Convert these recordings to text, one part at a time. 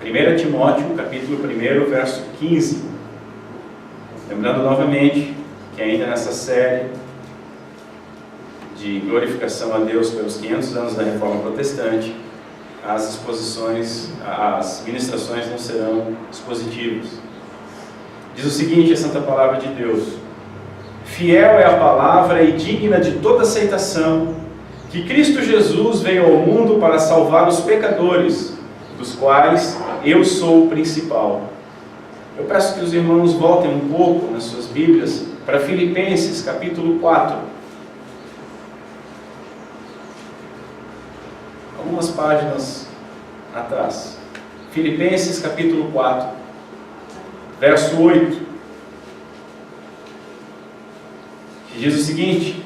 1 Timóteo, capítulo 1, verso 15. Lembrando novamente que ainda nessa série de glorificação a Deus pelos 500 anos da Reforma Protestante, as ministrações não serão expositivas. Diz o seguinte, a Santa Palavra de Deus: fiel é a palavra e digna de toda aceitação, que Cristo Jesus veio ao mundo para salvar os pecadores, dos quais eu sou o principal. Eu peço que os irmãos voltem um pouco nas suas Bíblias para Filipenses, capítulo 4. Algumas páginas atrás. Filipenses, capítulo 4, verso 8. Que diz o seguinte: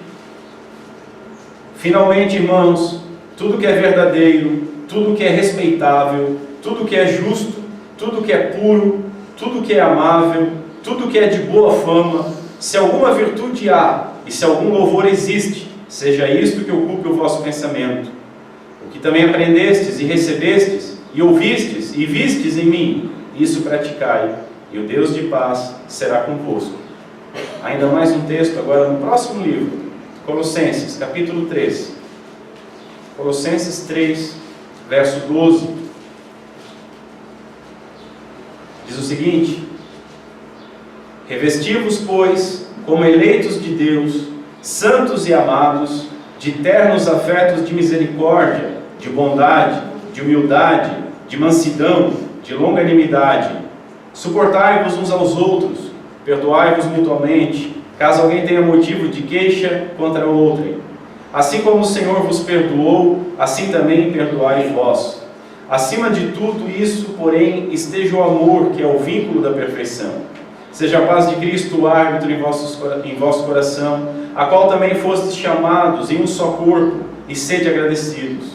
finalmente, irmãos, tudo que é verdadeiro, tudo que é respeitável, tudo que é justo, tudo que é puro, tudo que é amável, tudo que é de boa fama, se alguma virtude há e se algum louvor existe, seja isto que ocupe o vosso pensamento. O que também aprendestes e recebestes e ouvistes e vistes em mim, isso praticai, e o Deus de paz será convosco. Ainda mais um texto agora no próximo livro, Colossenses, capítulo 3. Colossenses 3, verso 12. Diz o seguinte: revesti-vos, pois, como eleitos de Deus, santos e amados, de ternos afetos de misericórdia, de bondade, de humildade, de mansidão, de longanimidade. Suportai-vos uns aos outros, perdoai-vos mutuamente, caso alguém tenha motivo de queixa contra outrem. Assim como o Senhor vos perdoou, assim também perdoai vós. Acima de tudo isso, porém, esteja o amor, que é o vínculo da perfeição. Seja a paz de Cristo o árbitro em vosso coração, a qual também fostes chamados em um só corpo, e sede agradecidos.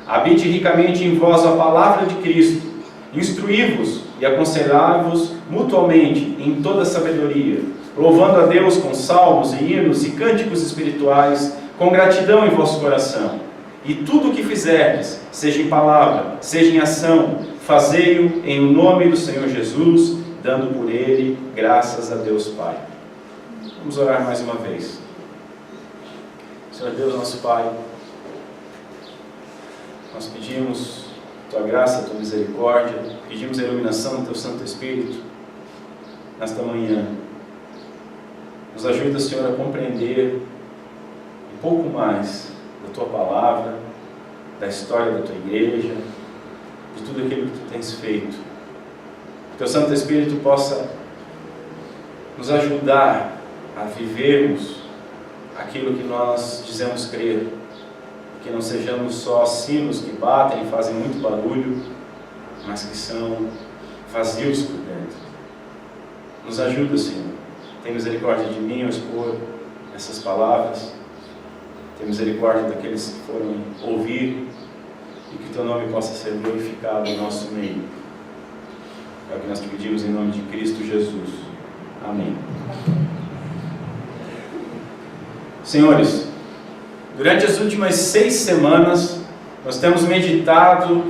Habite ricamente em vós a palavra de Cristo, instruí-vos e aconselhai-vos mutuamente em toda sabedoria, louvando a Deus com salmos e hinos e cânticos espirituais, com gratidão em vosso coração. E tudo o que fizerdes, seja em palavra, seja em ação, fazei-o em nome do Senhor Jesus, dando por Ele graças a Deus Pai. Vamos orar mais uma vez. Senhor Deus, nosso Pai, nós pedimos Tua graça, Tua misericórdia, pedimos a iluminação do Teu Santo Espírito nesta manhã. Nos ajuda, Senhor, a compreender um pouco mais da Tua Palavra, da história da Tua Igreja, de tudo aquilo que Tu tens feito. Que Teu Santo Espírito possa nos ajudar a vivermos aquilo que nós dizemos crer, que não sejamos só sinos que batem e fazem muito barulho, mas que são vazios por dentro. Nos ajuda, Senhor. Tem misericórdia de mim ao expor essas palavras. Tem misericórdia daqueles que foram ouvir, e que Teu nome possa ser glorificado em nosso meio. É o que nós te pedimos em nome de Cristo Jesus. Amém. Senhores, durante as últimas 6 semanas, nós temos meditado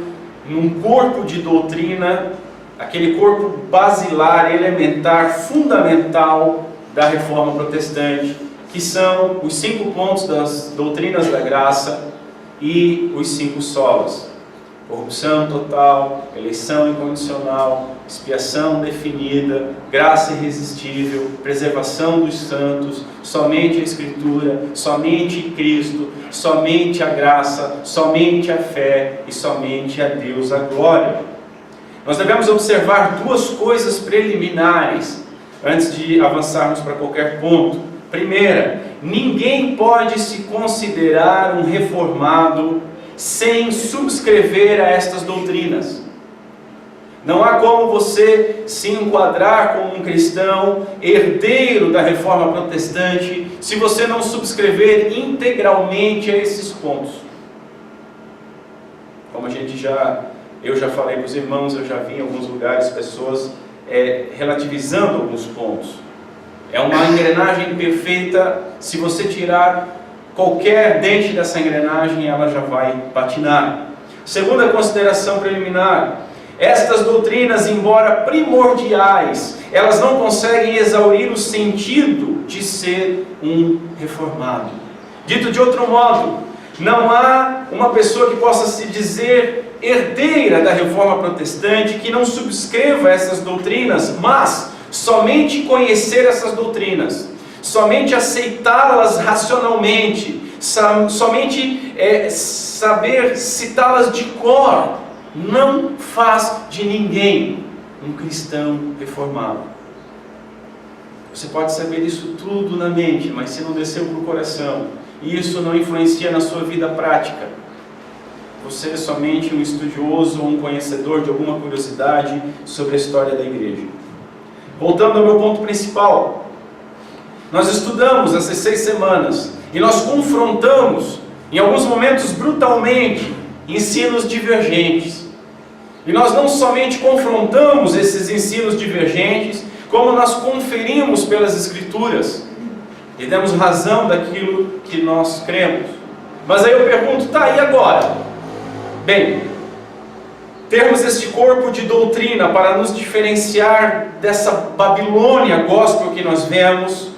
num corpo de doutrina, aquele corpo basilar, elementar, fundamental da Reforma Protestante, que são os 5 pontos das doutrinas da graça e os 5 solas: corrupção total, eleição incondicional, expiação definida, graça irresistível, preservação dos santos, somente a Escritura, somente Cristo, somente a graça, somente a fé e somente a Deus a glória. Nós devemos observar 2 coisas preliminares antes de avançarmos para qualquer ponto. Primeira, ninguém pode se considerar um reformado sem subscrever a estas doutrinas. Não há como você se enquadrar como um cristão herdeiro da Reforma Protestante se você não subscrever integralmente a esses pontos. Como eu já falei para os irmãos, eu já vi em alguns lugares pessoas relativizando alguns pontos. É uma engrenagem perfeita. Se você tirar qualquer dente dessa engrenagem, ela já vai patinar. Segunda consideração preliminar: Estas doutrinas, embora primordiais, elas não conseguem exaurir o sentido de ser um reformado. Dito de outro modo, não há uma pessoa que possa se dizer herdeira da reforma protestante que não subscreva essas doutrinas, mas somente conhecer essas doutrinas, somente aceitá-las racionalmente, somente saber citá-las de cor, não faz de ninguém um cristão reformado. Você pode saber isso tudo na mente, mas se não desceu para o coração, e isso não influencia na sua vida prática, você é somente um estudioso ou um conhecedor de alguma curiosidade sobre a história da igreja. Voltando ao meu ponto principal, nós estudamos essas 6 semanas e nós confrontamos, em alguns momentos brutalmente, ensinos divergentes. E nós não somente confrontamos esses ensinos divergentes, como nós conferimos pelas Escrituras e demos razão daquilo que nós cremos. Mas aí eu pergunto, tá, e agora? Bem, termos este corpo de doutrina para nos diferenciar dessa Babilônia gospel que nós vemos,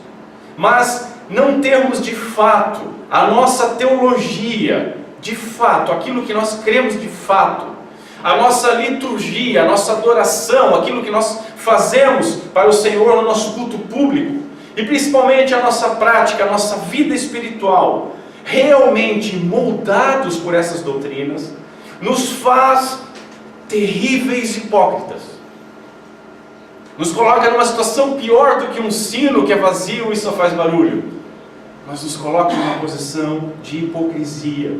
mas não termos de fato a nossa teologia, de fato, aquilo que nós cremos de fato, a nossa liturgia, a nossa adoração, aquilo que nós fazemos para o Senhor no nosso culto público, e principalmente a nossa prática, a nossa vida espiritual, realmente moldados por essas doutrinas, nos faz terríveis hipócritas. Nos coloca numa situação pior do que um sino que é vazio e só faz barulho, mas nos coloca numa posição de hipocrisia.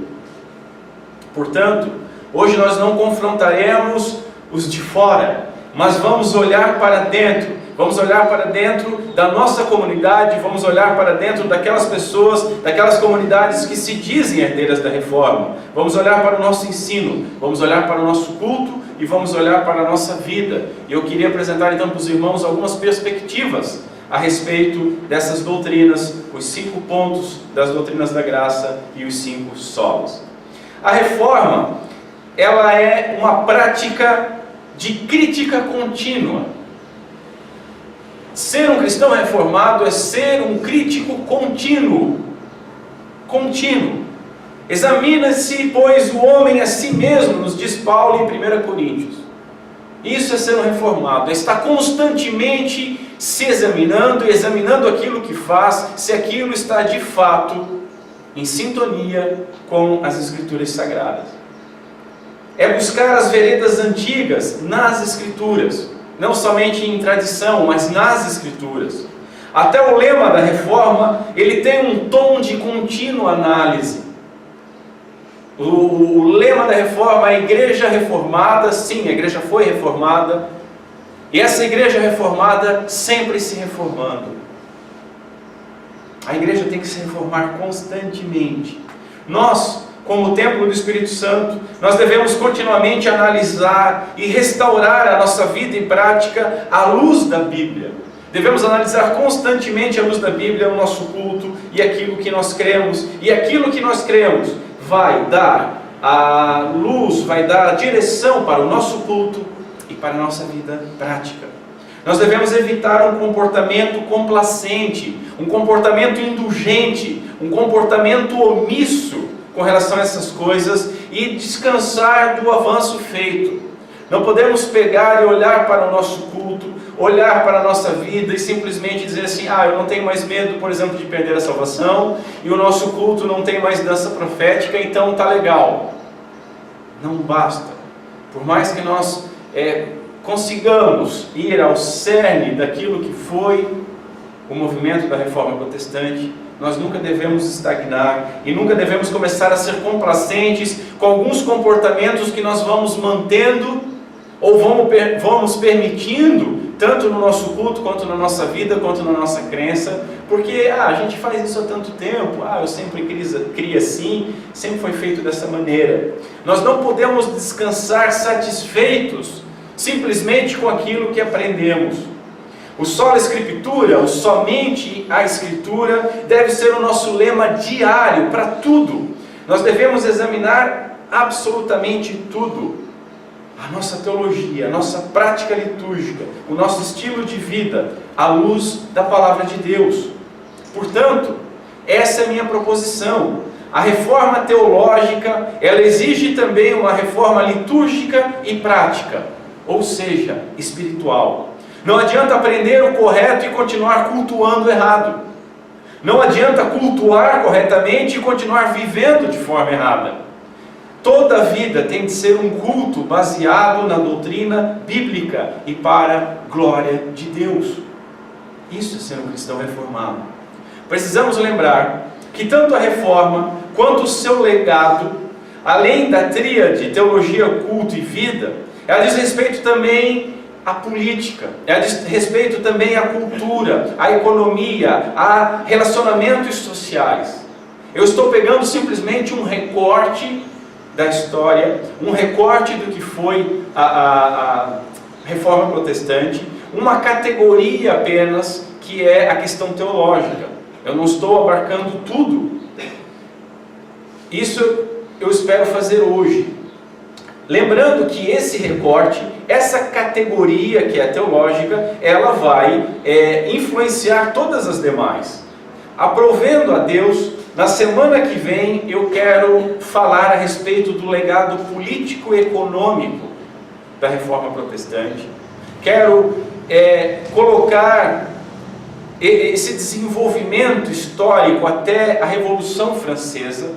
Portanto, hoje nós não confrontaremos os de fora, mas vamos olhar para dentro. Vamos olhar para dentro da nossa comunidade, vamos olhar para dentro daquelas pessoas, daquelas comunidades que se dizem herdeiras da reforma. Vamos olhar para o nosso ensino, vamos olhar para o nosso culto e vamos olhar para a nossa vida. E eu queria apresentar então para os irmãos algumas perspectivas a respeito dessas doutrinas, os 5 pontos das doutrinas da graça e os 5 solas. A reforma, ela é uma prática de crítica contínua. Ser um cristão reformado é ser um crítico contínuo. Contínuo. Examina-se, pois, o homem a si mesmo, nos diz Paulo em 1 Coríntios. Isso é ser um reformado, é estar constantemente se examinando e examinando aquilo que faz, se aquilo está de fato em sintonia com as Escrituras Sagradas. É buscar as veredas antigas nas Escrituras, não somente em tradição, mas nas Escrituras. Até o lema da reforma, ele tem um tom de contínua análise. O lema da reforma, a igreja reformada, sim, a igreja foi reformada, e essa igreja reformada sempre se reformando. A igreja tem que se reformar constantemente. Nós, como templo do Espírito Santo, nós devemos continuamente analisar e restaurar a nossa vida e prática à luz da Bíblia. Devemos analisar constantemente à luz da Bíblia o nosso culto e aquilo que nós cremos. E aquilo que nós cremos vai dar a luz, vai dar a direção para o nosso culto e para a nossa vida prática. Nós devemos evitar um comportamento complacente, um comportamento indulgente, um comportamento omisso com relação a essas coisas e descansar do avanço feito. Não podemos pegar e olhar para o nosso culto, olhar para a nossa vida e simplesmente dizer assim, eu não tenho mais medo, por exemplo, de perder a salvação, e o nosso culto não tem mais dança profética, então tá legal. Não basta. Por mais que nós consigamos ir ao cerne daquilo que foi o movimento da Reforma Protestante, nós nunca devemos estagnar e nunca devemos começar a ser complacentes com alguns comportamentos que nós vamos mantendo ou vamos permitindo, tanto no nosso culto, quanto na nossa vida, quanto na nossa crença, porque a gente faz isso há tanto tempo, eu sempre criei assim, sempre foi feito dessa maneira. Nós não podemos descansar satisfeitos simplesmente com aquilo que aprendemos. O sola Escritura, o somente a Escritura, deve ser o nosso lema diário para tudo. Nós devemos examinar absolutamente tudo. a nossa teologia, a nossa prática litúrgica, o nosso estilo de vida à luz da palavra de Deus. Portanto, essa é a minha proposição. A reforma teológica, ela exige também uma reforma litúrgica e prática, ou seja, espiritual. Não adianta aprender o correto e continuar cultuando o errado. Não adianta cultuar corretamente e continuar vivendo de forma errada. Toda a vida tem de ser um culto baseado na doutrina bíblica e para a glória de Deus. Isso é ser um cristão reformado. Precisamos lembrar que tanto a reforma quanto o seu legado, além da tríade teologia, culto e vida, ela diz respeito também à política, ela diz respeito também à cultura, à economia, a relacionamentos sociais. Eu estou pegando simplesmente um recorte da história, um recorte do que foi a reforma protestante, uma categoria apenas que é a questão teológica. Eu não estou abarcando tudo. Isso eu espero fazer hoje. Lembrando que esse recorte, essa categoria que é teológica, ela vai influenciar todas as demais. Aprovendo a Deus, na semana que vem eu quero falar a respeito do legado político-econômico da Reforma Protestante. Quero colocar esse desenvolvimento histórico até a Revolução Francesa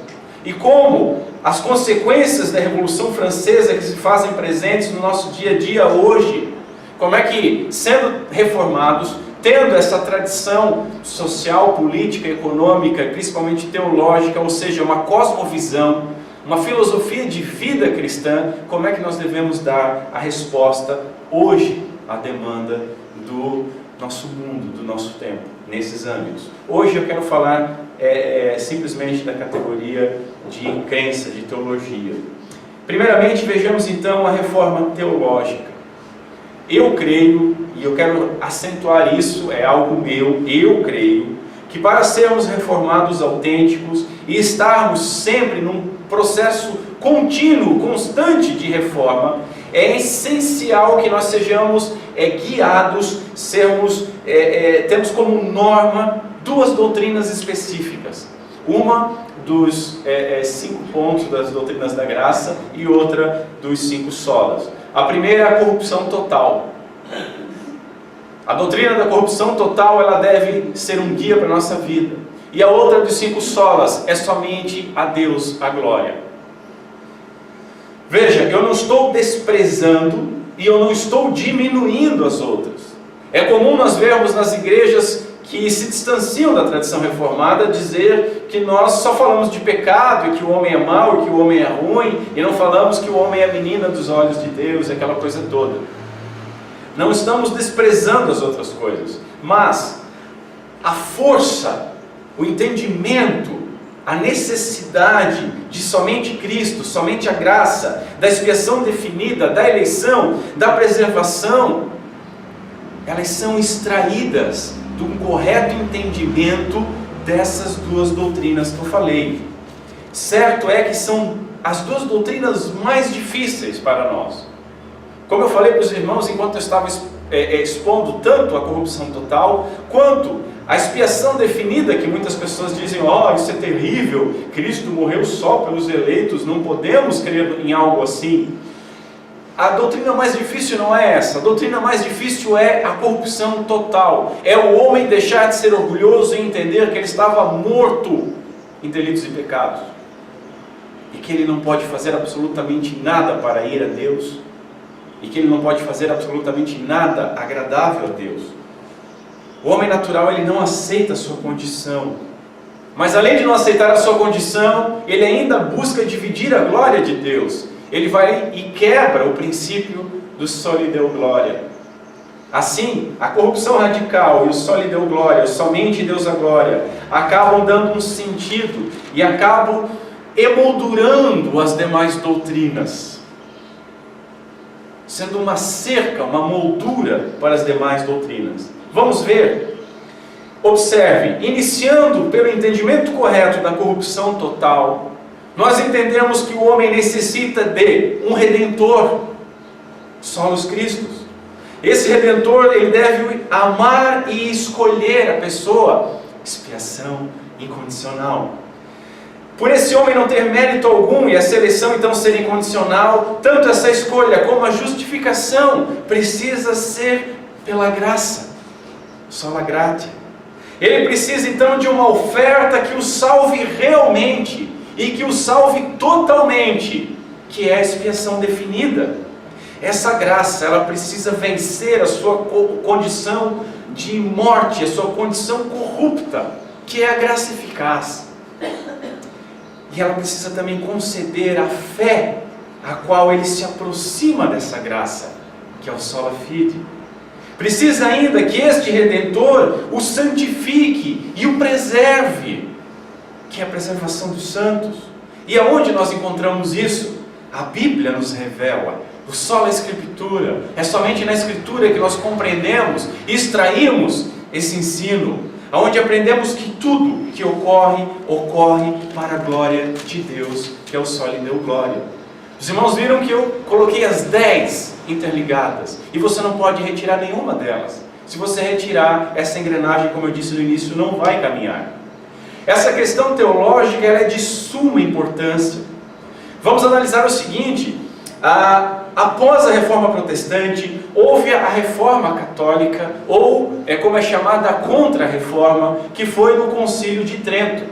e como as consequências da Revolução Francesa que se fazem presentes no nosso dia a dia hoje, como é que, sendo reformados, tendo essa tradição social, política, econômica, principalmente teológica, ou seja, uma cosmovisão, uma filosofia de vida cristã, como é que nós devemos dar a resposta hoje à demanda do nosso mundo, do nosso tempo, nesses âmbitos. Hoje eu quero falar simplesmente da categoria de crença, de teologia. Primeiramente, vejamos então a reforma teológica. Eu creio, e eu quero acentuar isso, é algo meu, eu creio, que para sermos reformados autênticos e estarmos sempre num processo contínuo, constante de reforma, é essencial que nós sejamos guiados, temos como norma duas doutrinas específicas. Uma dos 5 pontos das doutrinas da graça e outra dos 5 solas. A primeira é a corrupção total. A doutrina da corrupção total, ela deve ser um guia para a nossa vida. E a outra dos 5 solas é somente a Deus a glória. Veja, eu não estou desprezando e eu não estou diminuindo as outras. É comum nós vermos nas igrejas que se distanciam da tradição reformada dizer que nós só falamos de pecado e que o homem é mau e que o homem é ruim e não falamos que o homem é a menina dos olhos de Deus, aquela coisa toda. Não estamos desprezando as outras coisas, mas a força, o entendimento, a necessidade de somente Cristo, somente a graça, da expiação definida, da eleição, da preservação, elas são extraídas de um correto entendimento dessas duas doutrinas que eu falei. Certo é que são as duas doutrinas mais difíceis para nós. Como eu falei para os irmãos enquanto eu estava expondo tanto a corrupção total, quanto a expiação definida, que muitas pessoas dizem, isso é terrível, Cristo morreu só pelos eleitos, não podemos crer em algo assim. A doutrina mais difícil não é essa, a doutrina mais difícil é a corrupção total. É o homem deixar de ser orgulhoso e entender que ele estava morto em delitos e pecados. E que ele não pode fazer absolutamente nada para ir a Deus. E que ele não pode fazer absolutamente nada agradável a Deus. O homem natural, ele não aceita a sua condição. Mas além de não aceitar a sua condição, ele ainda busca dividir a glória de Deus. Ele vai e quebra o princípio do soli deo glória. Assim, a corrupção radical e o soli deo glória, somente Deus a glória, acabam dando um sentido e acabam emoldurando as demais doutrinas, sendo uma cerca, uma moldura para as demais doutrinas. Vamos ver. Observe, iniciando pelo entendimento correto da corrupção total, nós entendemos que o homem necessita de um Redentor. solos Christus. Esse Redentor, ele deve amar e escolher a pessoa. Expiação incondicional. Por esse homem não ter mérito algum e a seleção então ser incondicional, tanto essa escolha como a justificação precisa ser pela graça, sola gratia. Ele precisa então de uma oferta que o salve realmente e que o salve totalmente, que é a expiação definida. Essa graça, ela precisa vencer a sua condição de morte, a sua condição corrupta, que é a graça eficaz. E ela precisa também conceder a fé a qual ele se aproxima dessa graça, que é o sola fide. Precisa ainda que este Redentor o santifique e o preserve, que é a preservação dos santos. E aonde nós encontramos isso? A Bíblia nos revela. O sola Escritura. É somente na Escritura que nós compreendemos e extraímos esse ensino, onde aprendemos que tudo que ocorre, ocorre para a glória de Deus, que é o só lhe deu glória. Os irmãos viram que eu coloquei as 10 interligadas, e você não pode retirar nenhuma delas. Se você retirar, essa engrenagem, como eu disse no início, não vai caminhar. Essa questão teológica ela é de suma importância. Vamos analisar o seguinte: após a Reforma Protestante, houve a Reforma Católica, ou como é chamada a Contra-Reforma, que foi no Concílio de Trento.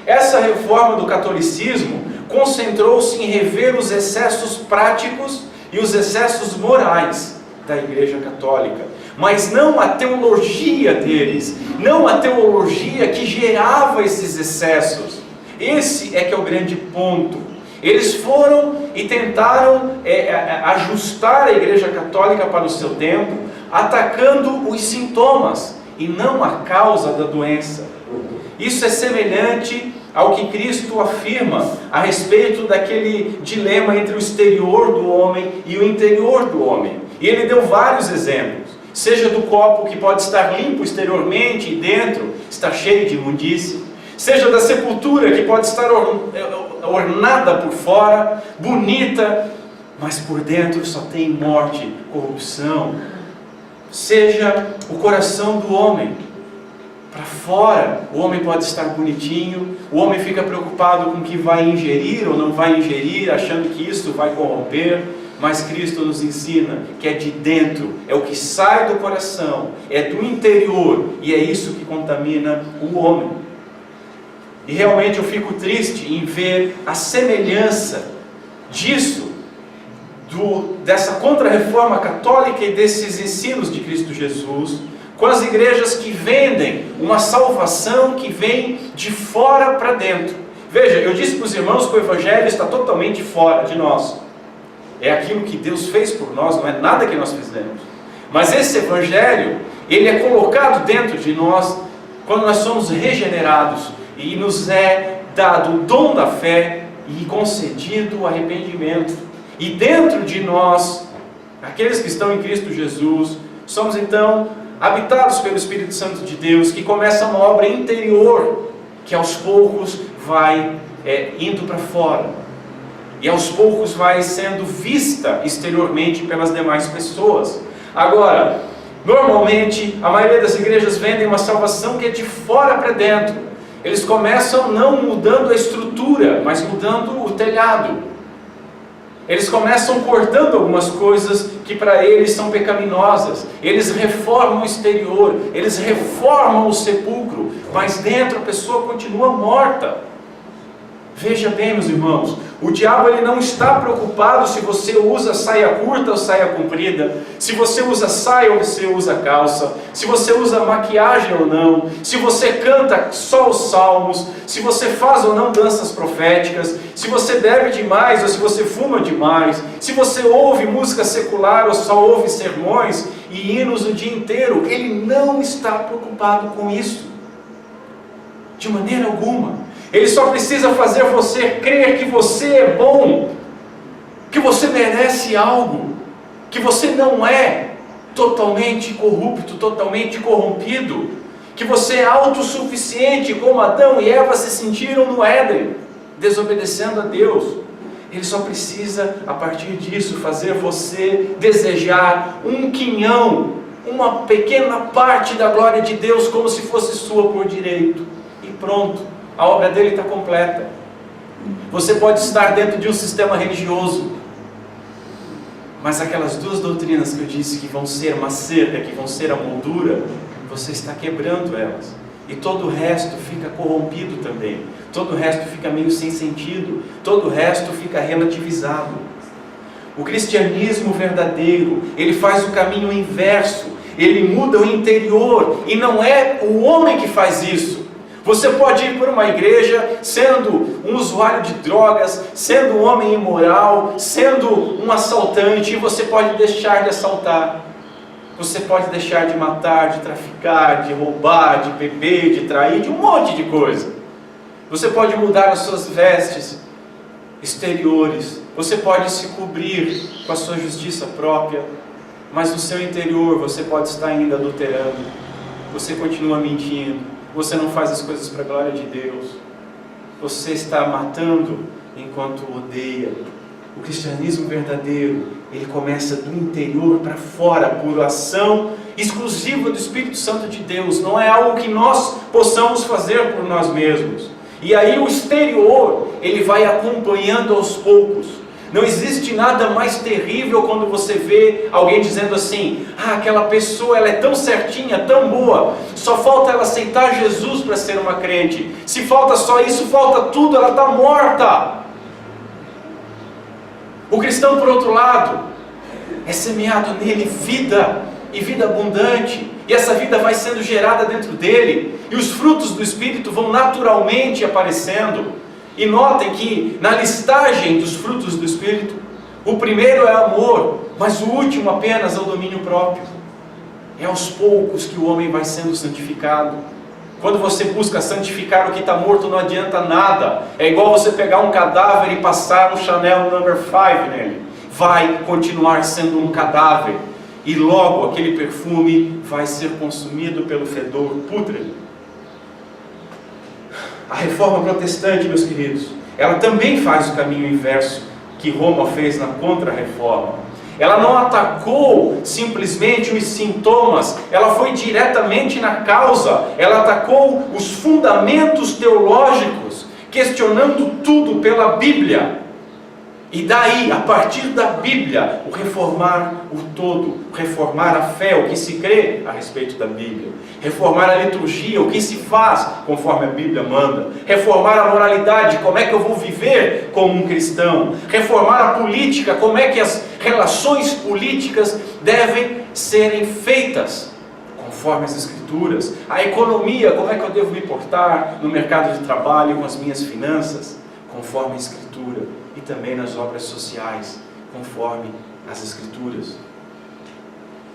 Essa reforma do catolicismo concentrou-se em rever os excessos práticos e os excessos morais da Igreja Católica, mas não a teologia deles, não a teologia que gerava esses excessos. Esse é que é o grande ponto. Eles foram e tentaram ajustar a Igreja Católica para o seu tempo, atacando os sintomas e não a causa da doença. Isso é semelhante ao que Cristo afirma a respeito daquele dilema entre o exterior do homem e o interior do homem. E ele deu vários exemplos, seja do copo que pode estar limpo exteriormente e dentro está cheio de imundície, seja da sepultura que pode estar ornada por fora, bonita, mas por dentro só tem morte, corrupção. Seja o coração do homem. Para fora, o homem pode estar bonitinho, o homem fica preocupado com o que vai ingerir ou não vai ingerir, achando que isso vai corromper, mas Cristo nos ensina que é de dentro, é o que sai do coração, é do interior, e é isso que contamina o homem. E realmente eu fico triste em ver a semelhança disso, dessa contra-reforma católica e desses ensinos de Cristo Jesus, com as igrejas que vendem uma salvação que vem de fora para dentro. Veja, eu disse para os irmãos que o Evangelho está totalmente fora de nós. É aquilo que Deus fez por nós, não é nada que nós fizemos. Mas esse Evangelho, ele é colocado dentro de nós quando nós somos regenerados e nos é dado o dom da fé e concedido o arrependimento. E dentro de nós, aqueles que estão em Cristo Jesus, somos então habitados pelo Espírito Santo de Deus, que começa uma obra interior, que aos poucos vai indo para fora, e aos poucos vai sendo vista exteriormente pelas demais pessoas. Agora, normalmente, a maioria das igrejas vendem uma salvação que é de fora para dentro. Eles começam não mudando a estrutura, mas mudando o telhado. Eles começam cortando algumas coisas que para eles são pecaminosas. Eles reformam o exterior, eles reformam o sepulcro, mas dentro a pessoa continua morta. Veja bem, meus irmãos, o diabo ele não está preocupado se você usa saia curta ou saia comprida, se você usa saia ou você usa calça, se você usa maquiagem ou não, se você canta só os salmos, se você faz ou não danças proféticas, se você bebe demais ou se você fuma demais, se você ouve música secular ou só ouve sermões e hinos o dia inteiro. Ele não está preocupado com isso, de maneira alguma. Ele só precisa fazer você crer que você é bom, que você merece algo, que você não é totalmente corrupto, totalmente corrompido, que você é autossuficiente, como Adão e Eva se sentiram no Éden, desobedecendo a Deus. Ele só precisa, a partir disso, fazer você desejar um quinhão, uma pequena parte da glória de Deus, como se fosse sua por direito. E pronto, a obra dele está completa. Você pode estar dentro de um sistema religioso, mas aquelas duas doutrinas que eu disse que vão ser uma cerca, que vão ser a moldura, você está quebrando elas. E todo o resto fica corrompido também. Todo o resto fica meio sem sentido. Todo o resto fica relativizado. O cristianismo verdadeiro, ele faz o caminho inverso. Ele muda o interior. E não é o homem que faz isso. Você pode ir para uma igreja sendo um usuário de drogas, sendo um homem imoral, sendo um assaltante, e você pode deixar de assaltar. Você pode deixar de matar, de traficar, de roubar, de beber, de trair, de um monte de coisa. Você pode mudar as suas vestes exteriores. Você pode se cobrir com a sua justiça própria. Mas no seu interior você pode estar ainda adulterando. Você continua mentindo. Você não faz as coisas para a glória de Deus. Você está matando enquanto odeia. O cristianismo verdadeiro, ele começa do interior para fora, por ação exclusiva do Espírito Santo de Deus. Não é algo que nós possamos fazer por nós mesmos. E aí o exterior, ele vai acompanhando aos poucos. Não existe nada mais terrível quando você vê alguém dizendo assim: ah, aquela pessoa, ela é tão certinha, tão boa, só falta ela aceitar Jesus para ser uma crente. Se falta só isso, falta tudo, ela está morta. O cristão, por outro lado, é semeado nele vida, e vida abundante, e essa vida vai sendo gerada dentro dele, e os frutos do Espírito vão naturalmente aparecendo. E notem que na listagem dos frutos do Espírito, o primeiro é amor, mas o último apenas é o domínio próprio. É aos poucos que o homem vai sendo santificado. Quando você busca santificar o que está morto, não adianta nada. É igual você pegar um cadáver e passar um Chanel No. 5 nele. Vai continuar sendo um cadáver. E logo aquele perfume vai ser consumido pelo fedor pútrido. A reforma protestante, meus queridos, ela também faz o caminho inverso que Roma fez na contra-reforma. Ela não atacou simplesmente os sintomas, ela foi diretamente na causa. Ela atacou os fundamentos teológicos, questionando tudo pela Bíblia. E daí, a partir da Bíblia, o reformar o todo, reformar a fé, o que se crê a respeito da Bíblia, reformar a liturgia, o que se faz conforme a Bíblia manda, reformar a moralidade, como é que eu vou viver como um cristão, reformar a política, como é que as relações políticas devem serem feitas conforme as Escrituras, a economia, como é que eu devo me portar no mercado de trabalho com as minhas finanças, conforme a Escritura. E também nas obras sociais, conforme as Escrituras.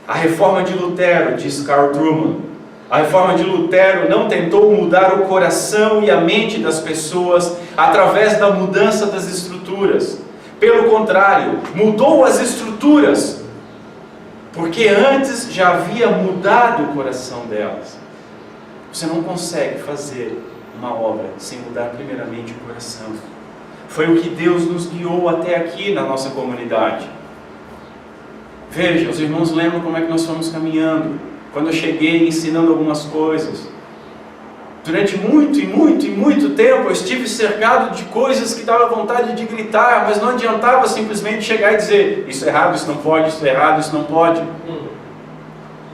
A reforma de Lutero, diz Carl Trueman, a reforma de Lutero não tentou mudar o coração e a mente das pessoas através da mudança das estruturas. Pelo contrário, mudou as estruturas, porque antes já havia mudado o coração delas. Você não consegue fazer uma obra sem mudar primeiramente o coração. Foi o que Deus nos guiou até aqui na nossa comunidade. Veja, os irmãos lembram como é que nós fomos caminhando. Quando eu cheguei ensinando algumas coisas. Durante muito tempo eu estive cercado de coisas que dava vontade de gritar, mas não adiantava simplesmente chegar e dizer: isso é errado, isso não pode, isso é errado, isso não pode.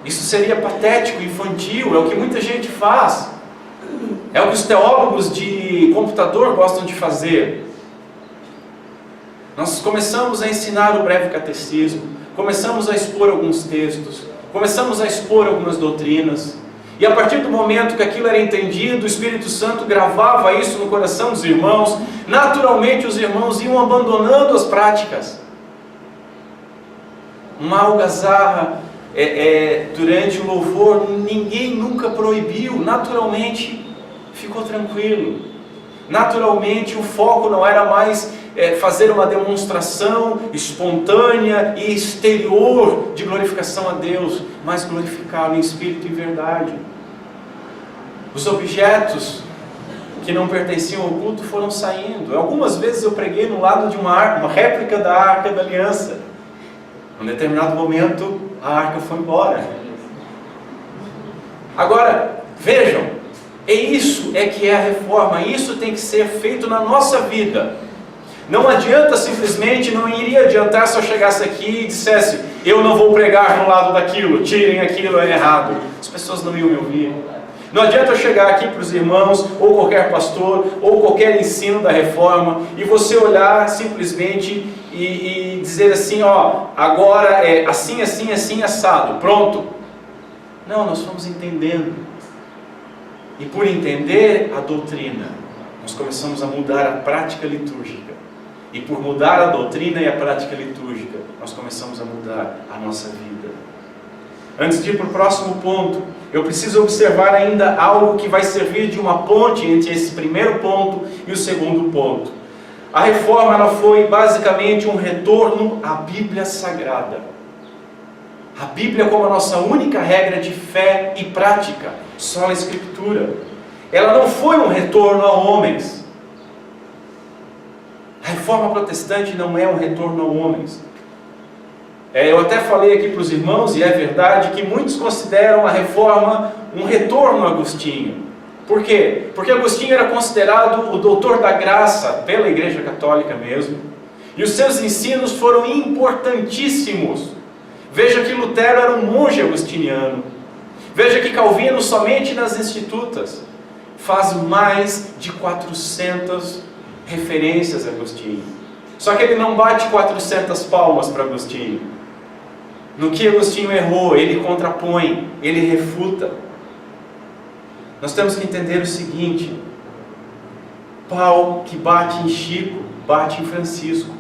Isso seria patético, infantil, é o que muita gente faz. É o que os teólogos de computador gostam de fazer. Nós começamos a ensinar o breve catecismo, começamos a expor alguns textos, começamos a expor algumas doutrinas, e a partir do momento que aquilo era entendido, o Espírito Santo gravava isso no coração dos irmãos, naturalmente os irmãos iam abandonando as práticas. Uma algazarra durante o louvor, ninguém nunca proibiu, naturalmente ficou tranquilo. Naturalmente o foco não era mais fazer uma demonstração espontânea e exterior de glorificação a Deus, mas glorificá-lo em espírito e verdade. Os objetos que não pertenciam ao culto foram saindo. Algumas vezes eu preguei no lado de uma réplica da Arca da Aliança. Em um determinado momento, a arca foi embora. Agora, vejam, isso é que é a reforma, isso tem que ser feito na nossa vida. Não adianta simplesmente, não iria adiantar se eu chegasse aqui e dissesse: eu não vou pregar no lado daquilo, tirem aquilo, é errado. As pessoas não iam me ouvir. Não adianta eu chegar aqui para os irmãos, ou qualquer pastor, ou qualquer ensino da reforma, e você olhar simplesmente e dizer assim: ó, agora é assim, assim, assim, assado, pronto. Não, nós fomos entendendo. E por entender a doutrina, nós começamos a mudar a prática litúrgica. E por mudar a doutrina e a prática litúrgica, nós começamos a mudar a nossa vida. Antes de ir para o próximo ponto, eu preciso observar ainda algo que vai servir de uma ponte entre esse primeiro ponto e o segundo ponto. A reforma, ela foi basicamente um retorno à Bíblia Sagrada. A Bíblia como a nossa única regra de fé e prática, só a Escritura. Ela não foi um retorno a homens. A reforma protestante não é um retorno a homens. Eu até falei aqui para os irmãos, e é verdade, que muitos consideram a reforma um retorno a Agostinho. Por quê? Porque Agostinho era considerado o doutor da graça pela Igreja Católica mesmo, e os seus ensinos foram importantíssimos. Veja que Lutero era um monge agostiniano. Veja que Calvino, somente nas Institutas, faz mais de 400 referências a Agostinho. Só que ele não bate 400 palmas para Agostinho. No que Agostinho errou, ele contrapõe, ele refuta. Nós temos que entender o seguinte: pau que bate em Chico, bate em Francisco.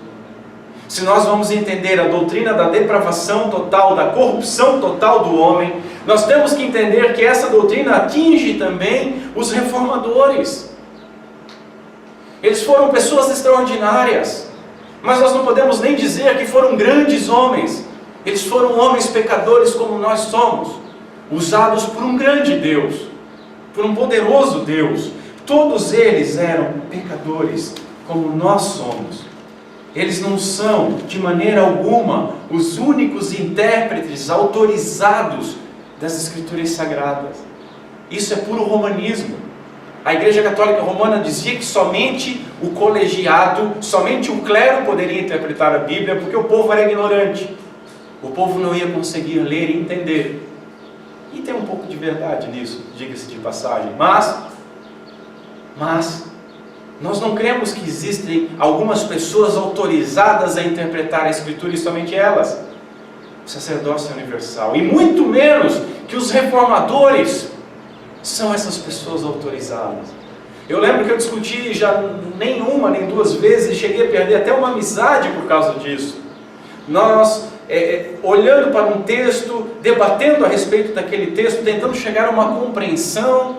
Se nós vamos entender a doutrina da depravação total, da corrupção total do homem, nós temos que entender que essa doutrina atinge também os reformadores. Eles foram pessoas extraordinárias, mas nós não podemos nem dizer que foram grandes homens. Eles foram homens pecadores como nós somos, usados por um grande Deus, por um poderoso Deus. Todos eles eram pecadores como nós somos. Eles não são, de maneira alguma, os únicos intérpretes autorizados das Escrituras Sagradas. Isso é puro romanismo. A Igreja Católica Romana dizia que somente o colegiado, somente o clero poderia interpretar a Bíblia, porque o povo era ignorante. O povo não ia conseguir ler e entender. E tem um pouco de verdade nisso, diga-se de passagem. Mas nós não cremos que existem algumas pessoas autorizadas a interpretar a Escritura e somente elas. O sacerdócio universal. E muito menos que os reformadores são essas pessoas autorizadas. Eu lembro que eu discuti já nem uma, nem duas vezes, e cheguei a perder até uma amizade por causa disso. Nós, olhando para um texto, debatendo a respeito daquele texto, tentando chegar a uma compreensão,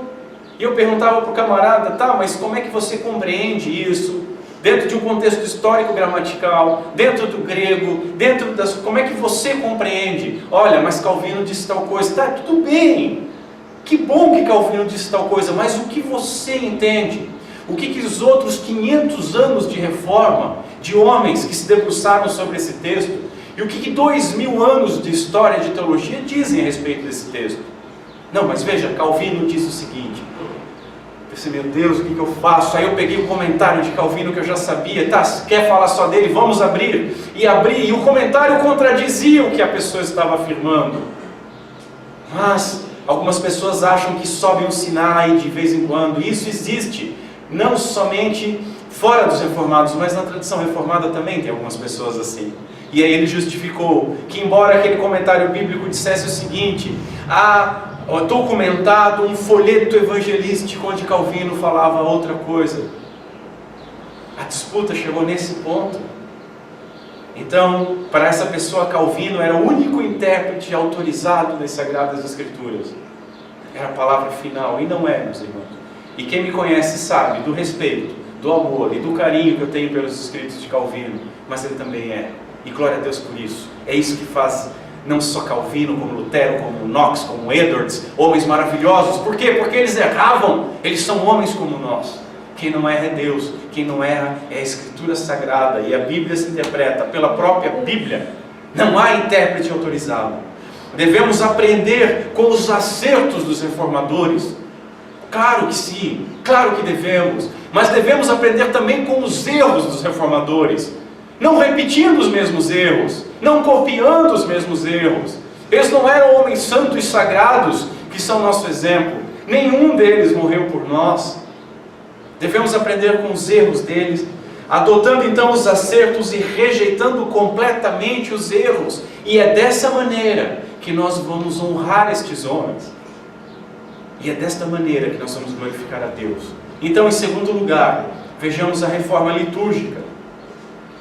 e eu perguntava para o camarada: tá, mas como é que você compreende isso? Dentro de um contexto histórico-gramatical, dentro do grego, como é que você compreende? Olha, mas Calvino disse tal coisa. Tá, tudo bem. Que bom que Calvino disse tal coisa, mas o que você entende? O que os outros 500 anos de reforma, de homens que se debruçaram sobre esse texto, e o que 2000 anos de história de teologia dizem a respeito desse texto? Não, mas veja, Calvino disse o seguinte. Eu pensei: meu Deus, o que eu faço? Aí eu peguei o comentário de Calvino que eu já sabia. Tá, quer falar só dele? Vamos abrir. E abri, e o comentário contradizia o que a pessoa estava afirmando. Mas algumas pessoas acham que sobe um Sinai de vez em quando. Isso existe, não somente fora dos reformados, mas na tradição reformada também tem algumas pessoas assim. E aí ele justificou que, embora aquele comentário bíblico dissesse o seguinte: documentado um folheto evangelístico onde Calvino falava outra coisa. A disputa chegou nesse ponto. Então, para essa pessoa, Calvino era o único intérprete autorizado das Sagradas Escrituras. Era a palavra final, e não é, meus irmãos. E quem me conhece sabe do respeito, do amor e do carinho que eu tenho pelos escritos de Calvino, mas ele também é. E glória a Deus por isso. É isso que faz não só Calvino, como Lutero, como Knox, como Edwards, homens maravilhosos. Por quê? Porque eles erravam. Eles são homens como nós. Quem não erra é Deus, quem não erra é a Escritura Sagrada, e a Bíblia se interpreta pela própria Bíblia. Não há intérprete autorizado. Devemos aprender com os acertos dos reformadores. Claro que sim, claro que devemos, mas devemos aprender também com os erros dos reformadores, não repetindo os mesmos erros, não copiando os mesmos erros. Eles não eram homens santos e sagrados que são nosso exemplo, nenhum deles morreu por nós. Devemos aprender com os erros deles, adotando então os acertos e rejeitando completamente os erros, e é dessa maneira que nós vamos honrar estes homens. E é desta maneira que nós vamos glorificar a Deus. Então, em segundo lugar, vejamos a reforma litúrgica.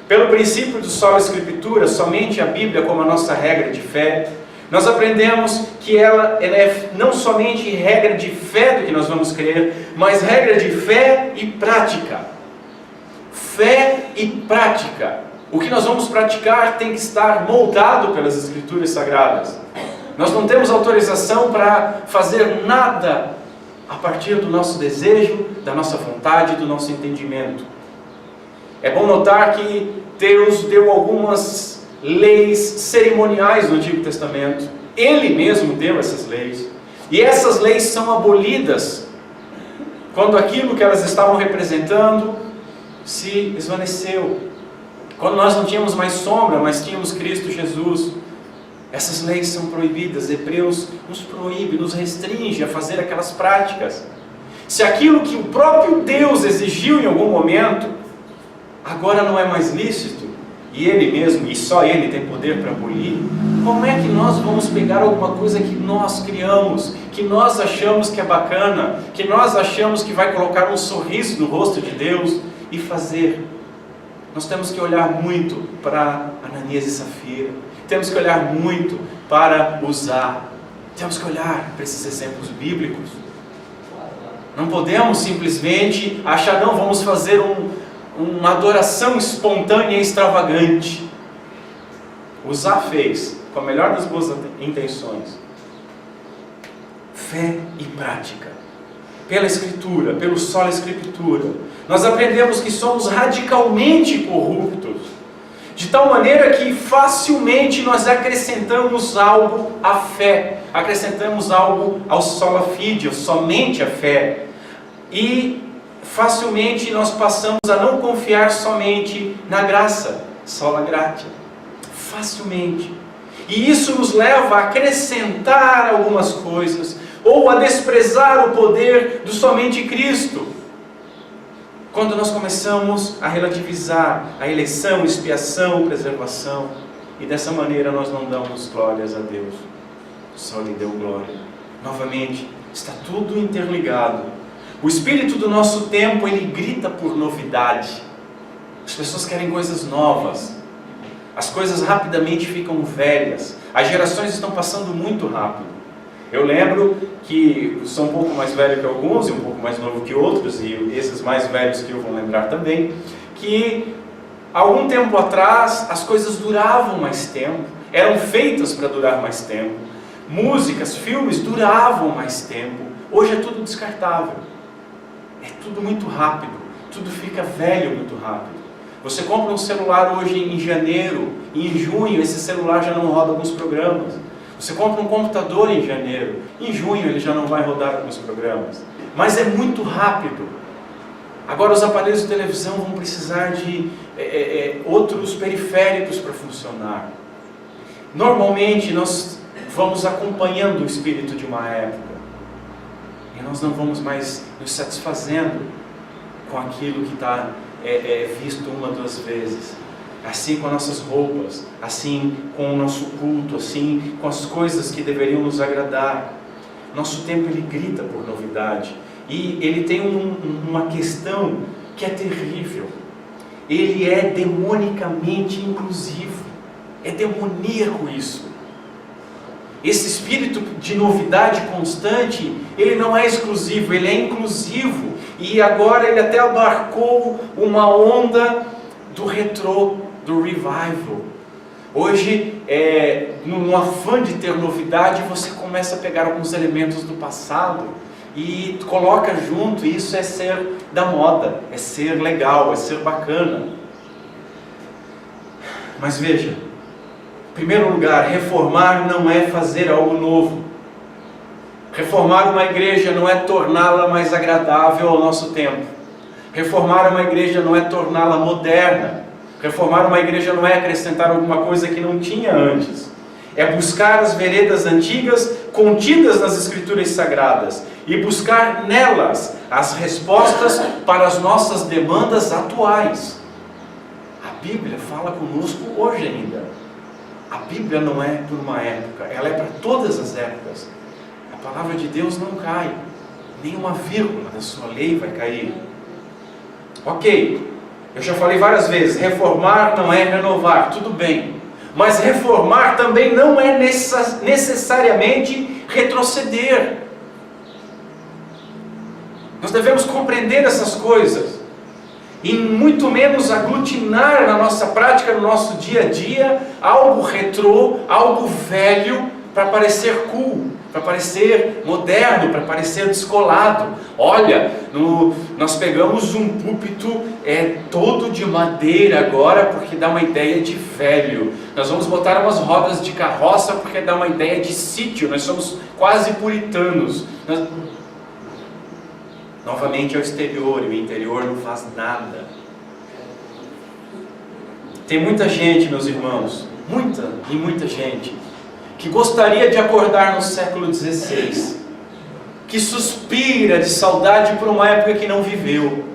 Pelo princípio do sola escritura, somente a Bíblia como a nossa regra de fé, nós aprendemos que ela é não somente regra de fé do que nós vamos crer, mas regra de fé e prática. Fé e prática. O que nós vamos praticar tem que estar moldado pelas Escrituras Sagradas. Nós não temos autorização para fazer nada a partir do nosso desejo, da nossa vontade, do nosso entendimento. É bom notar que Deus deu algumas leis cerimoniais no Antigo Testamento. Ele mesmo deu essas leis. E essas leis são abolidas quando aquilo que elas estavam representando se esvaneceu. Quando nós não tínhamos mais sombra, mas tínhamos Cristo Jesus. Essas leis são proibidas. Hebreus nos proíbe, nos restringe a fazer aquelas práticas. Se aquilo que o próprio Deus exigiu em algum momento, agora não é mais lícito, e Ele mesmo, e só Ele tem poder para abolir, como é que nós vamos pegar alguma coisa que nós criamos, que nós achamos que é bacana, que nós achamos que vai colocar um sorriso no rosto de Deus e fazer? Nós temos que olhar muito para Ananias e Safira, temos que olhar muito para Uzá, temos que olhar para esses exemplos bíblicos. Não podemos simplesmente achar, não, vamos fazer uma adoração espontânea e extravagante. Uzá fez, com a melhor das boas intenções. Fé e prática. Pela Escritura, pelo sola Escritura, nós aprendemos que somos radicalmente corruptos, de tal maneira que facilmente nós acrescentamos algo à fé, acrescentamos algo ao sola fide, somente a fé, e facilmente nós passamos a não confiar somente na graça, sola gratia, facilmente, e isso nos leva a acrescentar algumas coisas, ou a desprezar o poder do somente Cristo. Quando nós começamos a relativizar a eleição, expiação, preservação, e dessa maneira nós não damos glórias a Deus, só lhe deu glória. Novamente, está tudo interligado. O espírito do nosso tempo, ele grita por novidade. As pessoas querem coisas novas. As coisas rapidamente ficam velhas. As gerações estão passando muito rápido. Eu lembro que sou um pouco mais velho que alguns e um pouco mais novo que outros, e esses mais velhos que eu vou lembrar também, que algum tempo atrás as coisas duravam mais tempo, eram feitas para durar mais tempo. Músicas, filmes duravam mais tempo. Hoje é tudo descartável. É tudo muito rápido, tudo fica velho muito rápido. Você compra um celular hoje em janeiro, e em junho esse celular já não roda alguns programas. Você compra um computador em janeiro, em junho ele já não vai rodar alguns programas. Mas é muito rápido. Agora os aparelhos de televisão vão precisar de outros periféricos para funcionar. Normalmente nós vamos acompanhando o espírito de uma época. E nós não vamos mais nos satisfazendo com aquilo que está visto uma ou duas vezes. Assim com as nossas roupas, assim com o nosso culto, assim com as coisas que deveriam nos agradar. Nosso tempo, ele grita por novidade. E ele tem uma questão que é terrível. Ele é demonicamente inclusivo. É demoníaco isso. Esse espírito de novidade constante, ele não é exclusivo, ele é inclusivo. E agora ele até abarcou uma onda do retrô, do revival. Hoje, no afã de ter novidade, você começa a pegar alguns elementos do passado e coloca junto, e isso é ser da moda, é ser legal, é ser bacana. Mas veja, em primeiro lugar, reformar não é fazer algo novo. Reformar uma igreja não é torná-la mais agradável ao nosso tempo. Reformar uma igreja não é torná-la moderna. Reformar uma igreja não é acrescentar alguma coisa que não tinha antes. É buscar as veredas antigas contidas nas Escrituras Sagradas e buscar nelas as respostas para as nossas demandas atuais. A Bíblia fala conosco hoje ainda. A Bíblia não é por uma época, ela é para todas as épocas. A palavra de Deus não cai, nenhuma vírgula da sua lei vai cair. Ok, eu já falei várias vezes, reformar não é renovar, tudo bem. Mas reformar também não é necessariamente retroceder. Nós devemos compreender essas coisas. E muito menos aglutinar na nossa prática, no nosso dia a dia, algo retrô, algo velho, para parecer cool, para parecer moderno, para parecer descolado. Olha, nós pegamos um púlpito todo de madeira agora, porque dá uma ideia de velho. Nós vamos botar umas rodas de carroça, porque dá uma ideia de sítio. Nós somos quase puritanos. Novamente é o exterior, e o interior não faz nada. Tem muita gente, meus irmãos, muita gente, que gostaria de acordar no século XVI, que suspira de saudade por uma época que não viveu.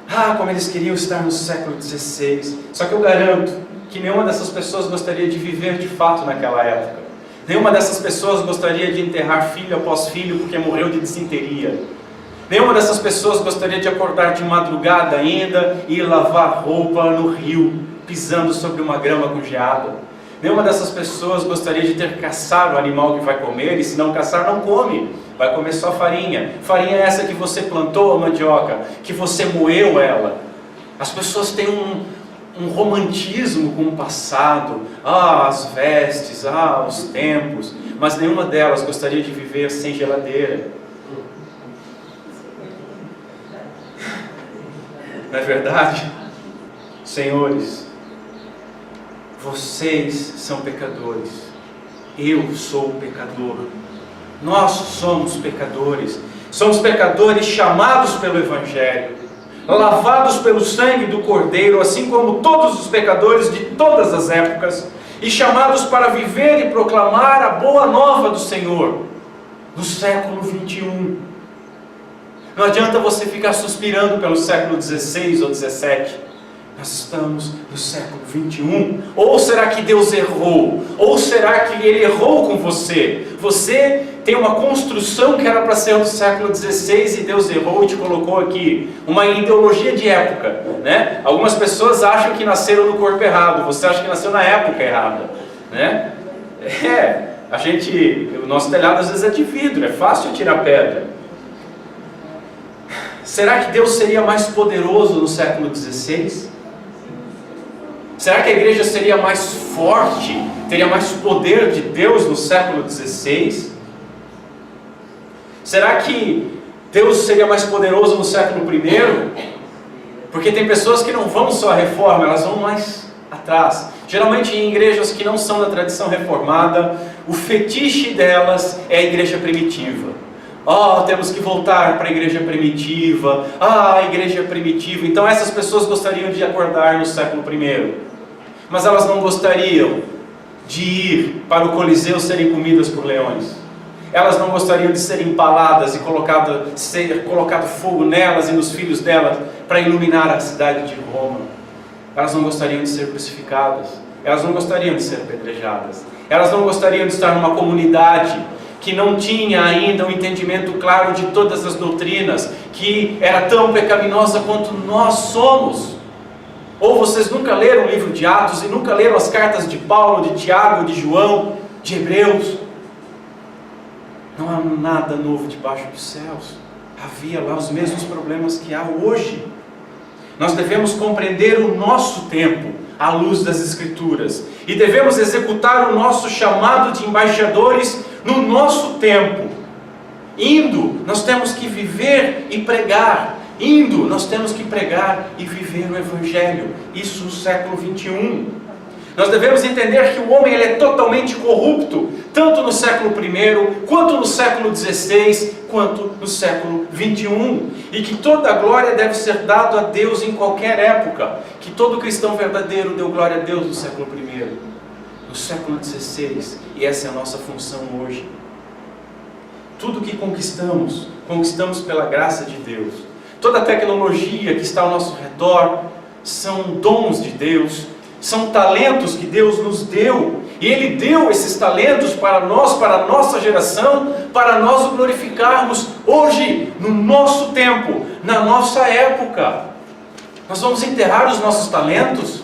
Ah, como eles queriam estar no século XVI. Só que eu garanto que nenhuma dessas pessoas gostaria de viver de fato naquela época. Nenhuma dessas pessoas gostaria de enterrar filho após filho porque morreu de disenteria. Nenhuma dessas pessoas gostaria de acordar de madrugada ainda e ir lavar roupa no rio, pisando sobre uma grama com geada. Nenhuma dessas pessoas gostaria de ter caçado o animal que vai comer, e se não caçar, não come. Vai comer só farinha. Farinha é essa que você plantou, a mandioca, que você moeu ela. As pessoas têm um romantismo com o passado, as vestes, os tempos, mas nenhuma delas gostaria de viver sem geladeira. Não é verdade? Senhores, vocês são pecadores, eu sou pecador, nós somos pecadores chamados pelo Evangelho, lavados pelo sangue do Cordeiro, assim como todos os pecadores de todas as épocas, e chamados para viver e proclamar a boa nova do Senhor, no século 21. Não adianta você ficar suspirando pelo século 16 ou 17, nós estamos no século 21. Ou será que Deus errou? Ou será que Ele errou com você? Você tem uma construção que era para ser do século 16 e Deus errou e te colocou aqui. Uma ideologia de época, né? Algumas pessoas acham que nasceram no corpo errado, você acha que nasceu na época errada, né? O nosso telhado às vezes é de vidro, é fácil tirar pedra. Será que Deus seria mais poderoso no século 16? Será que a igreja seria mais forte, teria mais poder de Deus no século XVI? Será que Deus seria mais poderoso no século I? Porque tem pessoas que não vão só à reforma, elas vão mais atrás. Geralmente em igrejas que não são da tradição reformada, o fetiche delas é a igreja primitiva. Temos que voltar para a igreja primitiva. A igreja primitiva. Então essas pessoas gostariam de acordar no século I, mas elas não gostariam de ir para o Coliseu serem comidas por leões. Elas não gostariam de serem empaladas e ser colocado fogo nelas e nos filhos delas para iluminar a cidade de Roma. Elas não gostariam de ser crucificadas. Elas não gostariam de ser apedrejadas. Elas não gostariam de estar numa comunidade que não tinha ainda um entendimento claro de todas as doutrinas, que era tão pecaminosa quanto nós somos. Ou vocês nunca leram o livro de Atos e nunca leram as cartas de Paulo, de Tiago, de João, de Hebreus? Não há nada novo debaixo dos céus. Havia lá os mesmos problemas que há hoje. Nós devemos compreender o nosso tempo à luz das Escrituras e devemos executar o nosso chamado de embaixadores no nosso tempo, Indo, nós temos que viver e pregar. Indo, nós temos que pregar e viver o Evangelho. Isso no século 21. Nós devemos entender que o homem ele é totalmente corrupto, tanto no século I, quanto no século XVI, quanto no século XXI. E que toda a glória deve ser dada a Deus em qualquer época. Que todo cristão verdadeiro deu glória a Deus no século I, no século XVI. E essa é a nossa função hoje. Tudo que conquistamos, conquistamos pela graça de Deus. Toda a tecnologia que está ao nosso redor são dons de Deus, são talentos que Deus nos deu. E Ele deu esses talentos para nós, para a nossa geração, para nós o glorificarmos hoje, no nosso tempo, na nossa época. Nós vamos enterrar os nossos talentos?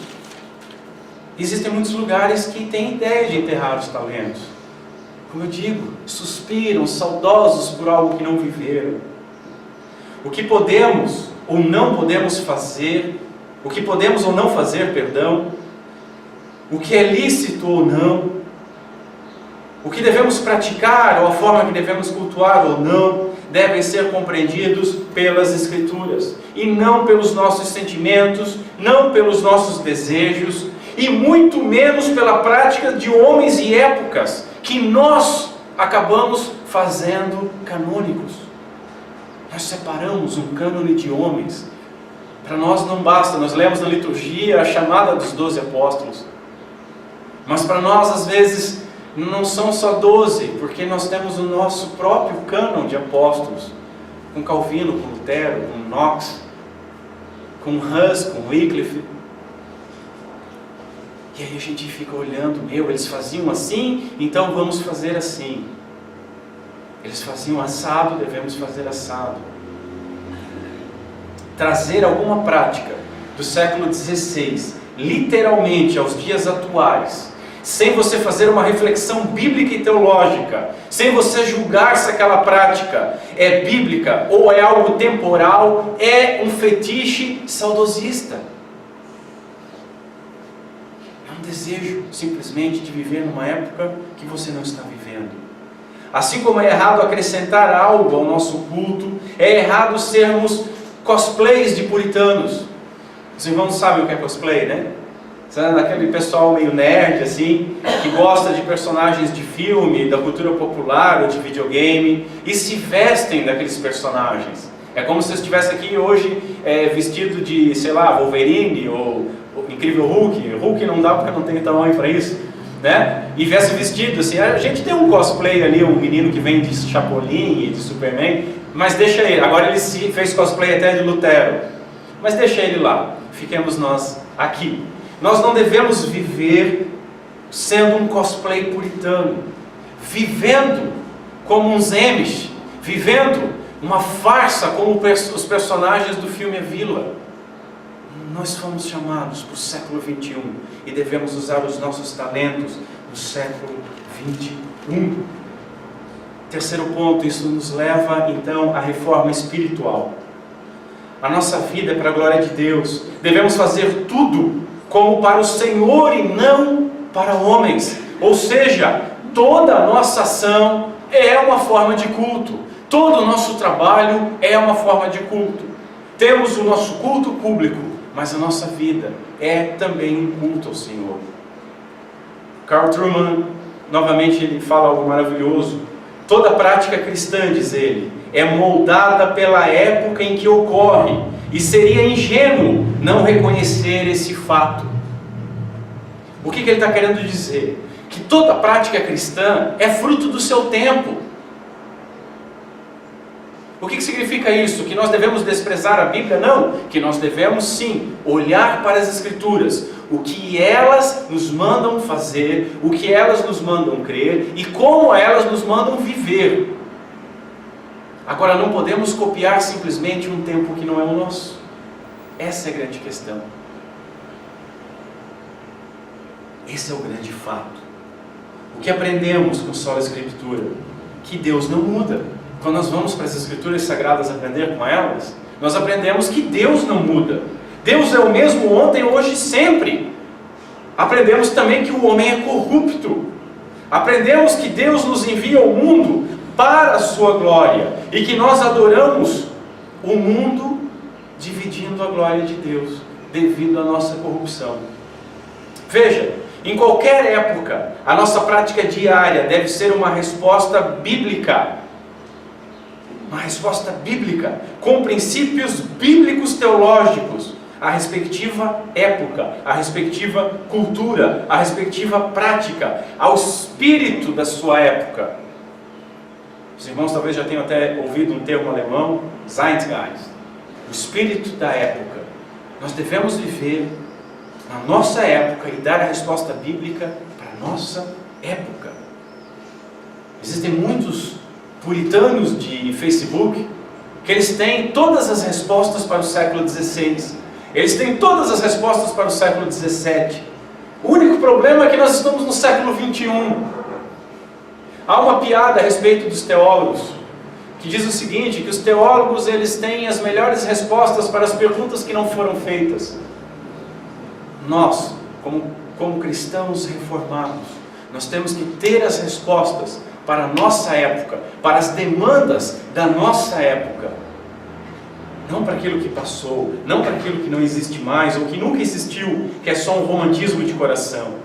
Existem muitos lugares que têm ideia de enterrar os talentos. Como eu digo, suspiram, saudosos por algo que não viveram. O que podemos ou não podemos fazer, o que podemos ou não fazer, perdão, o que é lícito ou não, o que devemos praticar ou a forma que devemos cultuar ou não, devem ser compreendidos pelas Escrituras e não pelos nossos sentimentos, não pelos nossos desejos e muito menos pela prática de homens e épocas que nós acabamos fazendo canônicos. Nós separamos um cânone de homens. Para nós não basta, nós lemos na liturgia a chamada dos 12 apóstolos. Mas para nós às vezes não são só 12, porque nós temos o nosso próprio cânon de apóstolos. Com Calvino, com Lutero, com Knox, com Hus, com Wycliffe. E aí a gente fica olhando, eles faziam assim, então vamos fazer assim. Eles faziam assado, devemos fazer assado. Trazer alguma prática do século XVI, literalmente aos dias atuais, sem você fazer uma reflexão bíblica e teológica, sem você julgar se aquela prática é bíblica ou é algo temporal, é um fetiche saudosista. É um desejo simplesmente de viver numa época que você não está vivendo. Assim como é errado acrescentar algo ao nosso culto, é errado sermos cosplays de puritanos. Os irmãos sabem o que é cosplay, né? Sabe, aquele pessoal meio nerd, assim, que gosta de personagens de filme, da cultura popular ou de videogame, e se vestem daqueles personagens. É como se eu estivesse aqui hoje vestido de, sei lá, Wolverine ou Incrível Hulk. Hulk não dá porque não tem tamanho para isso, né? E viesse vestido assim. A gente tem um cosplay ali, um menino que vem de Chapolin e de Superman, mas deixa ele. Agora ele fez cosplay até de Lutero, mas deixa ele lá. Fiquemos nós aqui. Nós não devemos viver sendo um cosplay puritano, vivendo como uns Amish, vivendo uma farsa como os personagens do filme A Vila. Nós fomos chamados para o século XXI e devemos usar os nossos talentos no século XXI. Terceiro ponto, isso nos leva então à reforma espiritual. A nossa vida é para a glória de Deus. Devemos fazer tudo como para o Senhor e não para homens. Ou seja, toda a nossa ação é uma forma de culto. Todo o nosso trabalho é uma forma de culto. Temos o nosso culto público, mas a nossa vida é também um culto ao Senhor. Carl Trueman, novamente, ele fala algo maravilhoso. Toda prática cristã, diz ele, é moldada pela época em que ocorre, e seria ingênuo não reconhecer esse fato. O que ele está querendo dizer? Que toda prática cristã é fruto do seu tempo. O que significa isso? Que nós devemos desprezar a Bíblia? Não, que nós devemos sim olhar para as Escrituras, o que elas nos mandam fazer, o que elas nos mandam crer e como elas nos mandam viver. Agora, não podemos copiar simplesmente um tempo que não é o nosso. Essa é a grande questão. Esse é o grande fato. O que aprendemos com só a Escritura? Que Deus não muda. Quando nós vamos para as Escrituras Sagradas aprender com elas, nós aprendemos que Deus não muda. Deus é o mesmo ontem, hoje e sempre. Aprendemos também que o homem é corrupto. Aprendemos que Deus nos envia ao mundo para a sua glória, e que nós adoramos o mundo dividindo a glória de Deus, devido à nossa corrupção. Veja, em qualquer época, a nossa prática diária deve ser uma resposta bíblica. Uma resposta bíblica, com princípios bíblicos teológicos, a respectiva época, a respectiva cultura, a respectiva prática, ao espírito da sua época. Os irmãos talvez já tenham até ouvido um termo alemão, Zeitgeist, o espírito da época. Nós devemos viver na nossa época e dar a resposta bíblica para a nossa época. Existem muitos puritanos de Facebook que eles têm todas as respostas para o século XVI. Eles têm todas as respostas para o século XVII. O único problema é que nós estamos no século XXI. Há uma piada a respeito dos teólogos, que diz o seguinte, que os teólogos eles têm as melhores respostas para as perguntas que não foram feitas. Nós, como cristãos reformados, nós temos que ter as respostas para a nossa época, para as demandas da nossa época. Não para aquilo que passou, não para aquilo que não existe mais, ou que nunca existiu, que é só um romantismo de coração.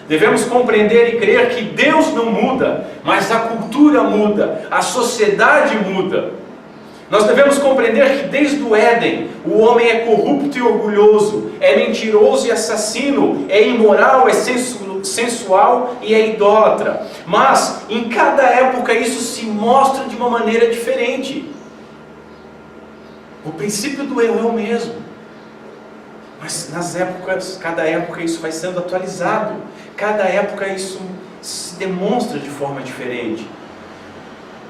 Devemos compreender e crer que Deus não muda, mas a cultura muda, a sociedade muda. Nós devemos compreender que desde o Éden, o homem é corrupto e orgulhoso, é mentiroso e assassino, é imoral, é sensual e é idólatra. Mas, em cada época, isso se mostra de uma maneira diferente. O princípio do erro é o mesmo. Mas nas épocas, cada época isso vai sendo atualizado. Cada época isso se demonstra de forma diferente.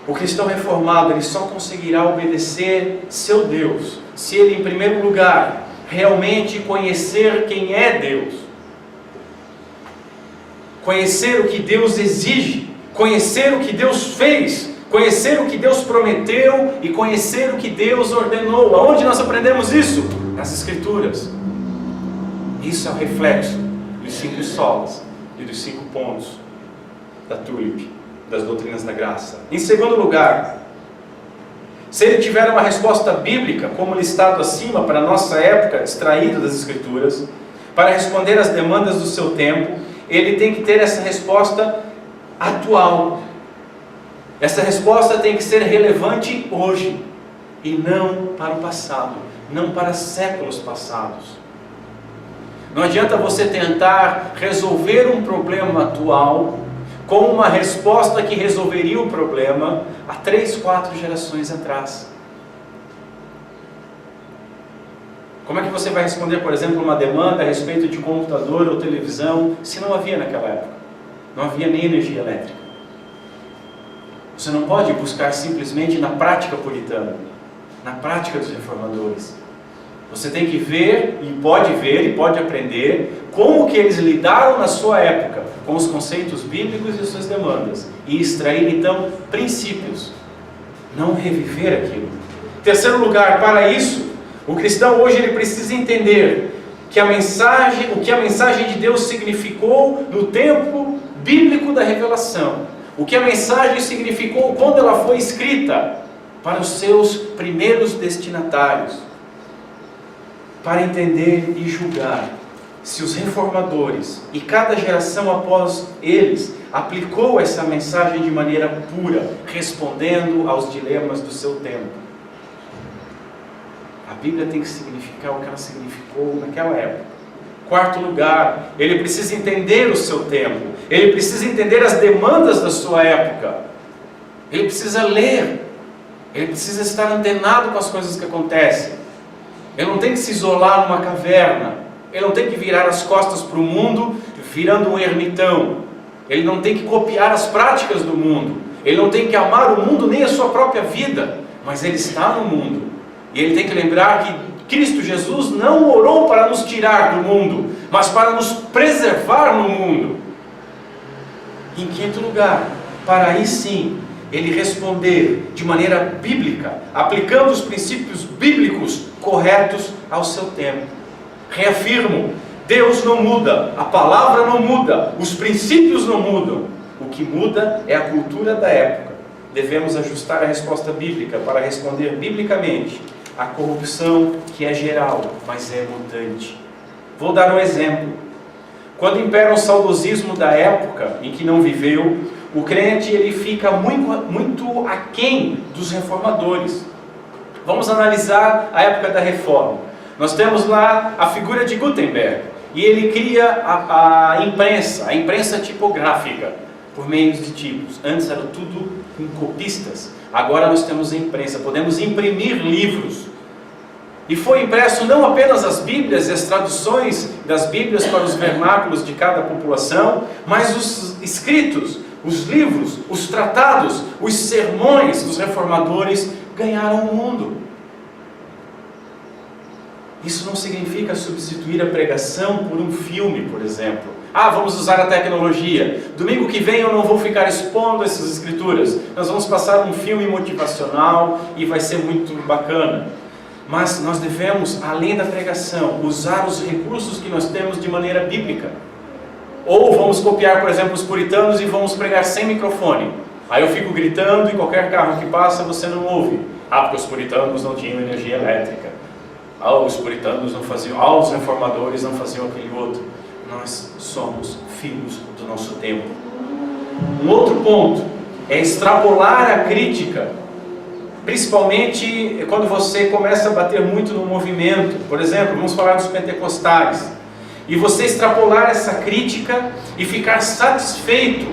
O cristão reformado, ele só conseguirá obedecer seu Deus se ele, em primeiro lugar, realmente conhecer quem é Deus. Conhecer o que Deus exige, conhecer o que Deus fez, conhecer o que Deus prometeu e conhecer o que Deus ordenou. Aonde nós aprendemos isso? Nas Escrituras. Isso é o reflexo dos 5 solas e dos 5 pontos da TULIP, das doutrinas da graça. Em segundo lugar, se ele tiver uma resposta bíblica, como listado acima, para a nossa época, extraído das Escrituras, para responder às demandas do seu tempo, ele tem que ter essa resposta atual. Essa resposta tem que ser relevante hoje, e não para o passado, não para séculos passados. Não adianta você tentar resolver um problema atual com uma resposta que resolveria o problema há 3, 4 gerações atrás. Como é que você vai responder, por exemplo, uma demanda a respeito de computador ou televisão, se não havia naquela época? Não havia nem energia elétrica. Você não pode buscar simplesmente na prática puritana, na prática dos reformadores. Você tem que ver e pode aprender como que eles lidaram na sua época com os conceitos bíblicos e suas demandas, e extrair então princípios, não reviver aquilo. Terceiro lugar, para isso, o cristão hoje ele precisa entender que o que a mensagem de Deus significou no tempo bíblico da revelação, o que a mensagem significou quando ela foi escrita para os seus primeiros destinatários, para entender e julgar se os reformadores e cada geração após eles aplicou essa mensagem de maneira pura, respondendo aos dilemas do seu tempo. A Bíblia tem que significar o que ela significou naquela época. Quarto lugar, ele precisa entender o seu tempo, ele precisa entender as demandas da sua época, ele precisa ler, ele precisa estar antenado com as coisas que acontecem. Ele não tem que se isolar numa caverna, ele não tem que virar as costas para o mundo virando um ermitão, ele não tem que copiar as práticas do mundo, ele não tem que amar o mundo nem a sua própria vida, mas ele está no mundo, e ele tem que lembrar que Cristo Jesus não orou para nos tirar do mundo, mas para nos preservar no mundo. Em quinto lugar, para aí sim ele responder de maneira bíblica, aplicando os princípios bíblicos corretos ao seu tempo. Reafirmo, Deus não muda, a palavra não muda, os princípios não mudam. O que muda é a cultura da época. devemos ajustar a resposta bíblica para responder biblicamente à corrupção que é geral, mas é mutante. Vou dar um exemplo. Quando impera o saudosismo da época em que não viveu, o crente ele fica muito aquém dos reformadores. Vamos analisar a época da Reforma. Nós temos lá a figura de Gutenberg, e ele cria a imprensa tipográfica, por meio de tipos. Antes era tudo com copistas, agora nós temos a imprensa, podemos imprimir livros. E foi impresso não apenas as Bíblias e as traduções das Bíblias para os vernáculos de cada população, mas os escritos, os livros, os tratados, os sermões dos reformadores ganharam o mundo. Isso não significa substituir a pregação por um filme, por exemplo. Vamos usar a tecnologia. Domingo que vem eu não vou ficar expondo essas escrituras. Nós vamos passar um filme motivacional e vai ser muito bacana. Mas nós devemos, além da pregação, usar os recursos que nós temos de maneira bíblica. Ou vamos copiar, por exemplo, os puritanos e vamos pregar sem microfone. Aí eu fico gritando e qualquer carro que passa você não ouve. Porque os puritanos não tinham energia elétrica. Os puritanos não faziam, os reformadores não faziam aquele outro. Nós somos filhos do nosso tempo. Um outro ponto é extrapolar a crítica, principalmente quando você começa a bater muito no movimento. Por exemplo, vamos falar dos pentecostais, e você extrapolar essa crítica e ficar satisfeito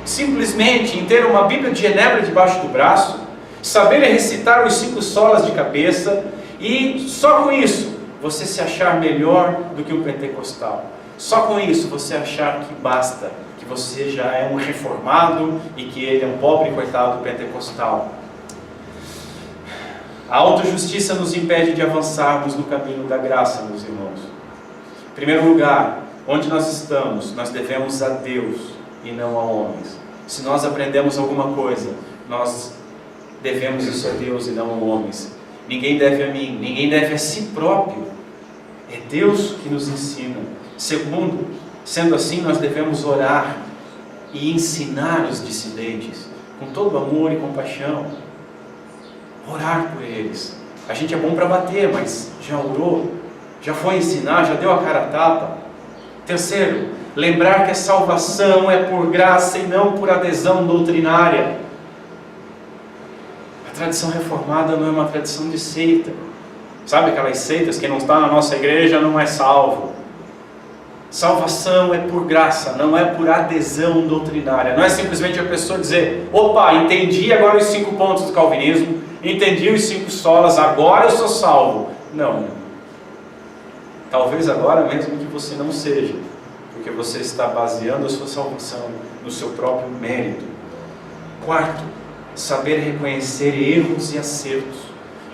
simplesmente em ter uma Bíblia de Genebra debaixo do braço, saber recitar os 5 solas de cabeça, e só com isso você se achar melhor do que um pentecostal. Só com isso você achar que basta, que você já é um reformado e que ele é um pobre coitado pentecostal. A autojustiça nos impede de avançarmos no caminho da graça, meus irmãos. Em primeiro lugar, onde nós estamos, nós devemos a Deus e não a homens. Se nós aprendemos alguma coisa, nós devemos isso a Deus e não a homens. Ninguém deve a mim, ninguém deve a si próprio. É Deus que nos ensina. Segundo, sendo assim, nós devemos orar e ensinar os dissidentes com todo amor e compaixão. Orar por eles. A gente é bom para bater, mas já orou? Já foi ensinar? Já deu a cara a tapa? Terceiro, lembrar que a salvação é por graça e não por adesão doutrinária. A tradição reformada não é uma tradição de seita. Sabe aquelas seitas, quem não está na nossa igreja não é salvo. Salvação é por graça, não é por adesão doutrinária. Não é simplesmente a pessoa dizer: opa, entendi agora os 5 pontos do calvinismo, entendi os 5 solas, agora eu sou salvo. Não. Talvez agora mesmo que você não seja, porque você está baseando a sua salvação no seu próprio mérito. Quarto, saber reconhecer erros e acertos.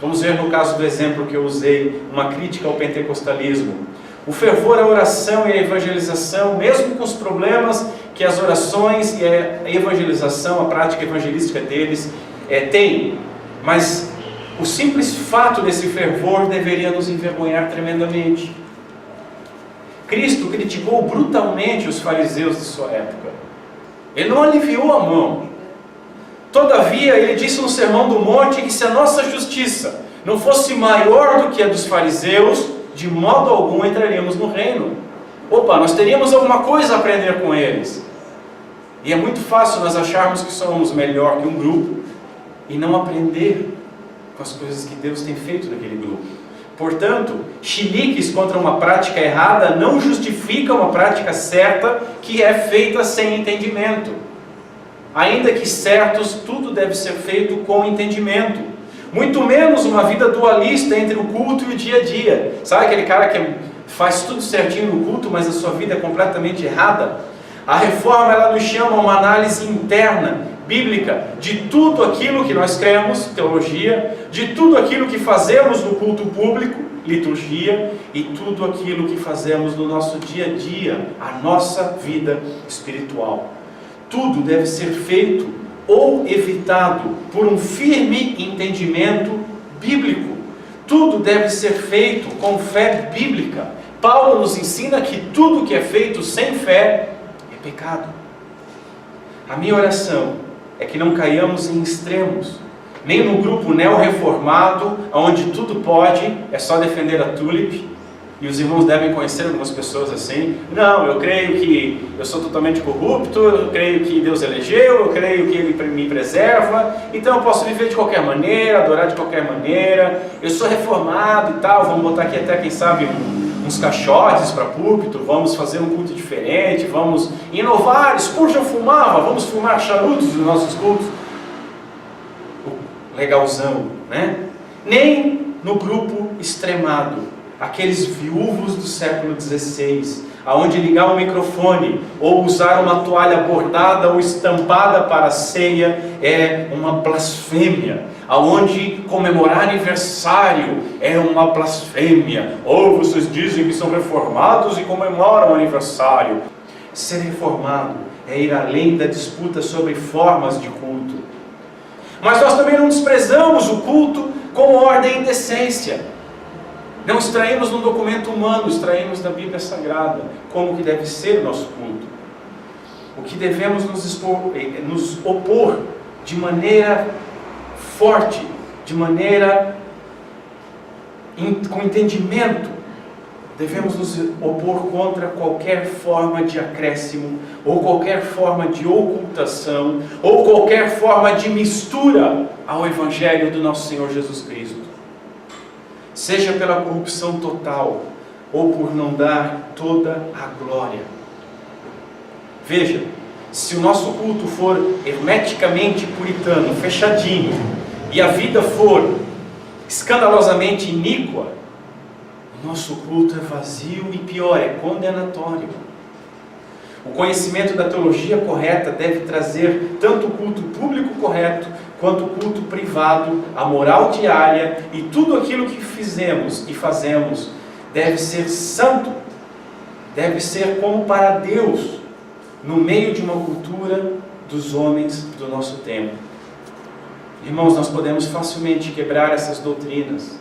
Vamos ver no caso do exemplo que eu usei, uma crítica ao pentecostalismo. O fervor, a oração e a evangelização, mesmo com os problemas que as orações e a evangelização, a prática evangelística deles têm, mas o simples fato desse fervor deveria nos envergonhar tremendamente. Cristo criticou brutalmente os fariseus de sua época. Ele não aliviou a mão. Todavia, ele disse no Sermão do Monte que se a nossa justiça não fosse maior do que a dos fariseus, de modo algum entraríamos no reino. Nós teríamos alguma coisa a aprender com eles. E é muito fácil nós acharmos que somos melhor que um grupo e não aprender com as coisas que Deus tem feito naquele grupo. Portanto, chiliques contra uma prática errada não justifica uma prática certa que é feita sem entendimento. Ainda que certos, tudo deve ser feito com entendimento. Muito menos uma vida dualista entre o culto e o dia a dia. Sabe aquele cara que faz tudo certinho no culto, mas a sua vida é completamente errada? A reforma, ela nos chama a uma análise interna, bíblica, de tudo aquilo que nós cremos, teologia, de tudo aquilo que fazemos no culto público, liturgia, e tudo aquilo que fazemos no nosso dia a dia, a nossa vida espiritual. Tudo deve ser feito ou evitado por um firme entendimento bíblico. Tudo deve ser feito com fé bíblica. Paulo nos ensina que tudo que é feito sem fé é pecado. A minha oração é que não caiamos em extremos, nem no grupo neo-reformado, onde tudo pode, é só defender a tulip. E os irmãos devem conhecer algumas pessoas assim. Não, eu creio que eu sou totalmente corrupto, eu creio que Deus elegeu, eu creio que Ele me preserva, então eu posso viver de qualquer maneira, adorar de qualquer maneira, eu sou reformado e tal, vamos botar aqui até, quem sabe, uns caixotes para púlpito, vamos fazer um culto diferente, vamos inovar. Spurgeon fumava, vamos fumar charutos nos nossos cultos. Legalzão, né? Nem no grupo extremado, aqueles viúvos do século XVI, aonde ligar um microfone ou usar uma toalha bordada ou estampada para a ceia é uma blasfêmia, aonde comemorar aniversário é uma blasfêmia, ou vocês dizem que são reformados e comemoram aniversário. Ser reformado é ir além da disputa sobre formas de culto. Mas nós também não desprezamos o culto como ordem e decência. Não extraímos num documento humano, extraímos da Bíblia Sagrada como que deve ser o nosso culto. O que devemos nos opor de maneira forte, de maneira com entendimento, devemos nos opor contra qualquer forma de acréscimo, ou qualquer forma de ocultação, ou qualquer forma de mistura ao Evangelho do nosso Senhor Jesus Cristo. Seja pela corrupção total, ou por não dar toda a glória. Veja, se o nosso culto for hermeticamente puritano, fechadinho, e a vida for escandalosamente iníqua, o nosso culto é vazio e pior, é condenatório. O conhecimento da teologia correta deve trazer tanto o culto público correto, quanto o culto privado, a moral diária, e tudo aquilo que fizemos e fazemos deve ser santo, deve ser como para Deus, no meio de uma cultura dos homens do nosso tempo. Irmãos, nós podemos facilmente quebrar essas doutrinas.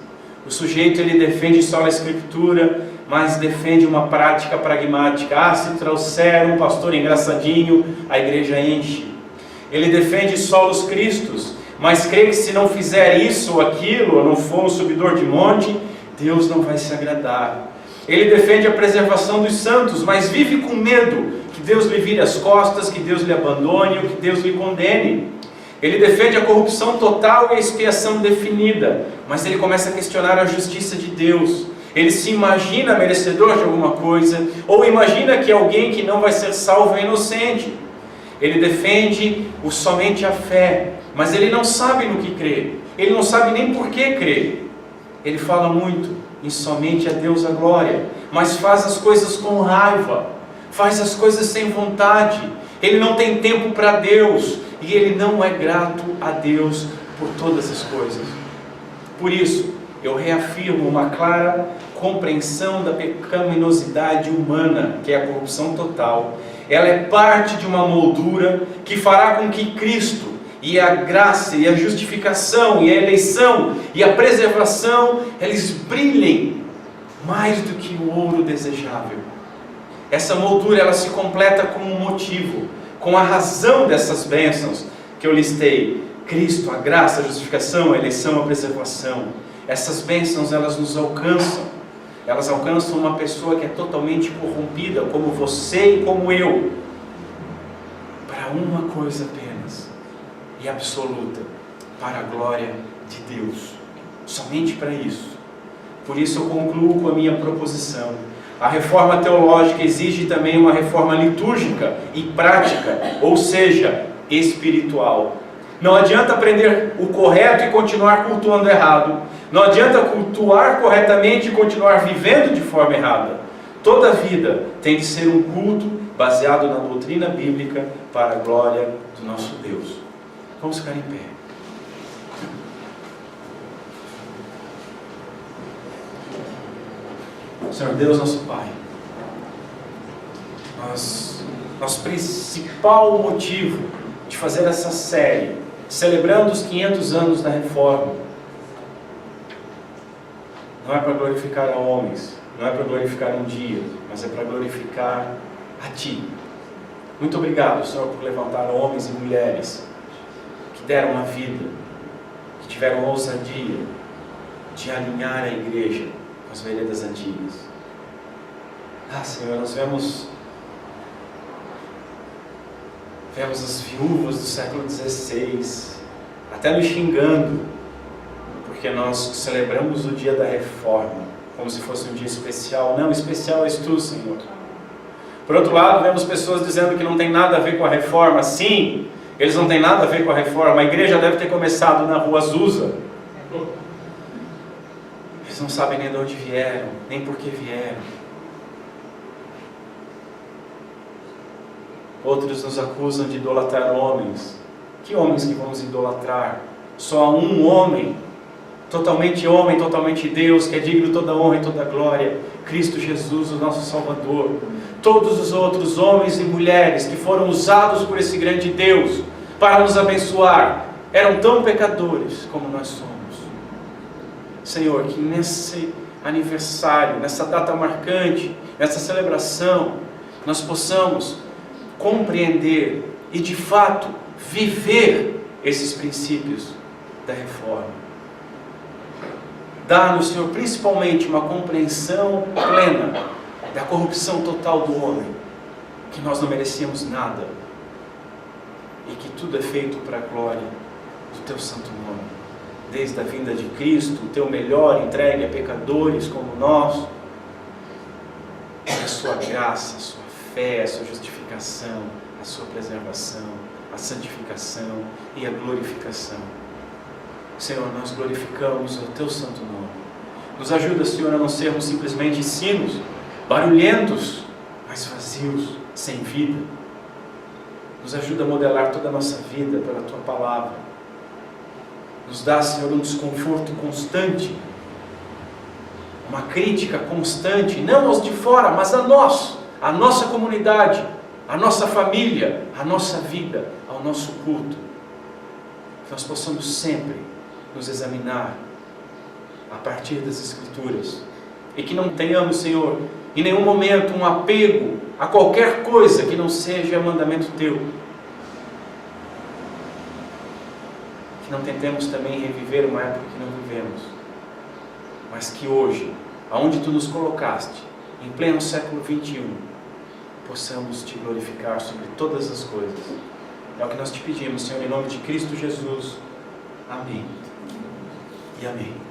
O sujeito, ele defende só a Escritura, mas defende uma prática pragmática. Se trouxer um pastor engraçadinho, a igreja enche. Ele defende só os Cristos, mas crê que se não fizer isso ou aquilo, ou não for um subidor de monte, Deus não vai se agradar. Ele defende a preservação dos santos, mas vive com medo que Deus lhe vire as costas, que Deus lhe abandone ou que Deus lhe condene. Ele defende a corrupção total e a expiação definida, mas ele começa a questionar a justiça de Deus. Ele se imagina merecedor de alguma coisa, ou imagina que alguém que não vai ser salvo é inocente. Ele defende somente a fé, mas ele não sabe no que crê, ele não sabe nem por que crê. Ele fala muito em somente a Deus a glória, mas faz as coisas com raiva, faz as coisas sem vontade. Ele não tem tempo para Deus, e ele não é grato a Deus por todas as coisas. Por isso, eu reafirmo uma clara compreensão da pecaminosidade humana, que é a corrupção total. Ela é parte de uma moldura que fará com que Cristo, e a graça, e a justificação, e a eleição, e a preservação, eles brilhem mais do que o ouro desejável. Essa moldura, ela se completa com um motivo, com a razão dessas bênçãos que eu listei: Cristo, a graça, a justificação, a eleição, a preservação. Essas bênçãos, elas nos alcançam. Elas alcançam uma pessoa que é totalmente corrompida, como você e como eu, para uma coisa apenas, e absoluta: para a glória de Deus. Somente para isso. Por isso eu concluo com a minha proposição. A reforma teológica exige também uma reforma litúrgica e prática, ou seja, espiritual. Não adianta aprender o correto e continuar cultuando errado. Não adianta cultuar corretamente e continuar vivendo de forma errada. Toda vida tem de ser um culto baseado na doutrina bíblica para a glória do nosso Deus. Vamos ficar em pé. Senhor Deus, nosso Pai, nosso principal motivo de fazer essa série, celebrando os 500 anos da Reforma, não é para glorificar a homens, não é para glorificar um dia, mas é para glorificar a Ti. Muito obrigado, Senhor, por levantar homens e mulheres deram a vida, que tiveram ousadia de alinhar a igreja com as veredas antigas. Senhor, nós vemos as viúvas do século XVI até nos xingando, porque nós celebramos o dia da reforma como se fosse um dia especial. Não, especial és tu, Senhor. Por outro lado, vemos pessoas dizendo que não tem nada a ver com a reforma. Sim, eles não têm nada a ver com a reforma. A igreja deve ter começado na rua Azusa. Eles não sabem nem de onde vieram, nem por que vieram. Outros nos acusam de idolatrar homens. Que homens que vamos idolatrar? Só há um homem, totalmente Deus, que é digno de toda honra e toda glória, Cristo Jesus, o nosso Salvador. Todos os outros homens e mulheres que foram usados por esse grande Deus para nos abençoar, eram tão pecadores como nós somos. Senhor, que nesse aniversário, nessa data marcante, nessa celebração, nós possamos compreender e de fato viver esses princípios da reforma. Dá-nos, Senhor, principalmente uma compreensão plena da corrupção total do homem, que nós não merecíamos nada e que tudo é feito para a glória do Teu santo nome. Desde a vinda de Cristo, o Teu melhor entregue a pecadores como nós, a Sua graça, a Sua fé, a Sua justificação, a Sua preservação, a santificação e a glorificação. Senhor, nós glorificamos o Teu santo nome. Nos ajuda, Senhor, a não sermos simplesmente sinos, barulhentos, mas vazios, sem vida. Nos ajuda a modelar toda a nossa vida pela Tua palavra. Nos dá, Senhor, um desconforto constante, uma crítica constante, não aos de fora, mas a nós, a nossa comunidade, a nossa família, a nossa vida, ao nosso culto. Que nós possamos sempre nos examinar a partir das Escrituras e que não tenhamos, Senhor, em nenhum momento um apego a qualquer coisa que não seja mandamento Teu. Que não tentemos também reviver uma época que não vivemos, mas que hoje, aonde Tu nos colocaste, em pleno século XXI, possamos Te glorificar sobre todas as coisas. É o que nós Te pedimos, Senhor, em nome de Cristo Jesus. Amém e amém.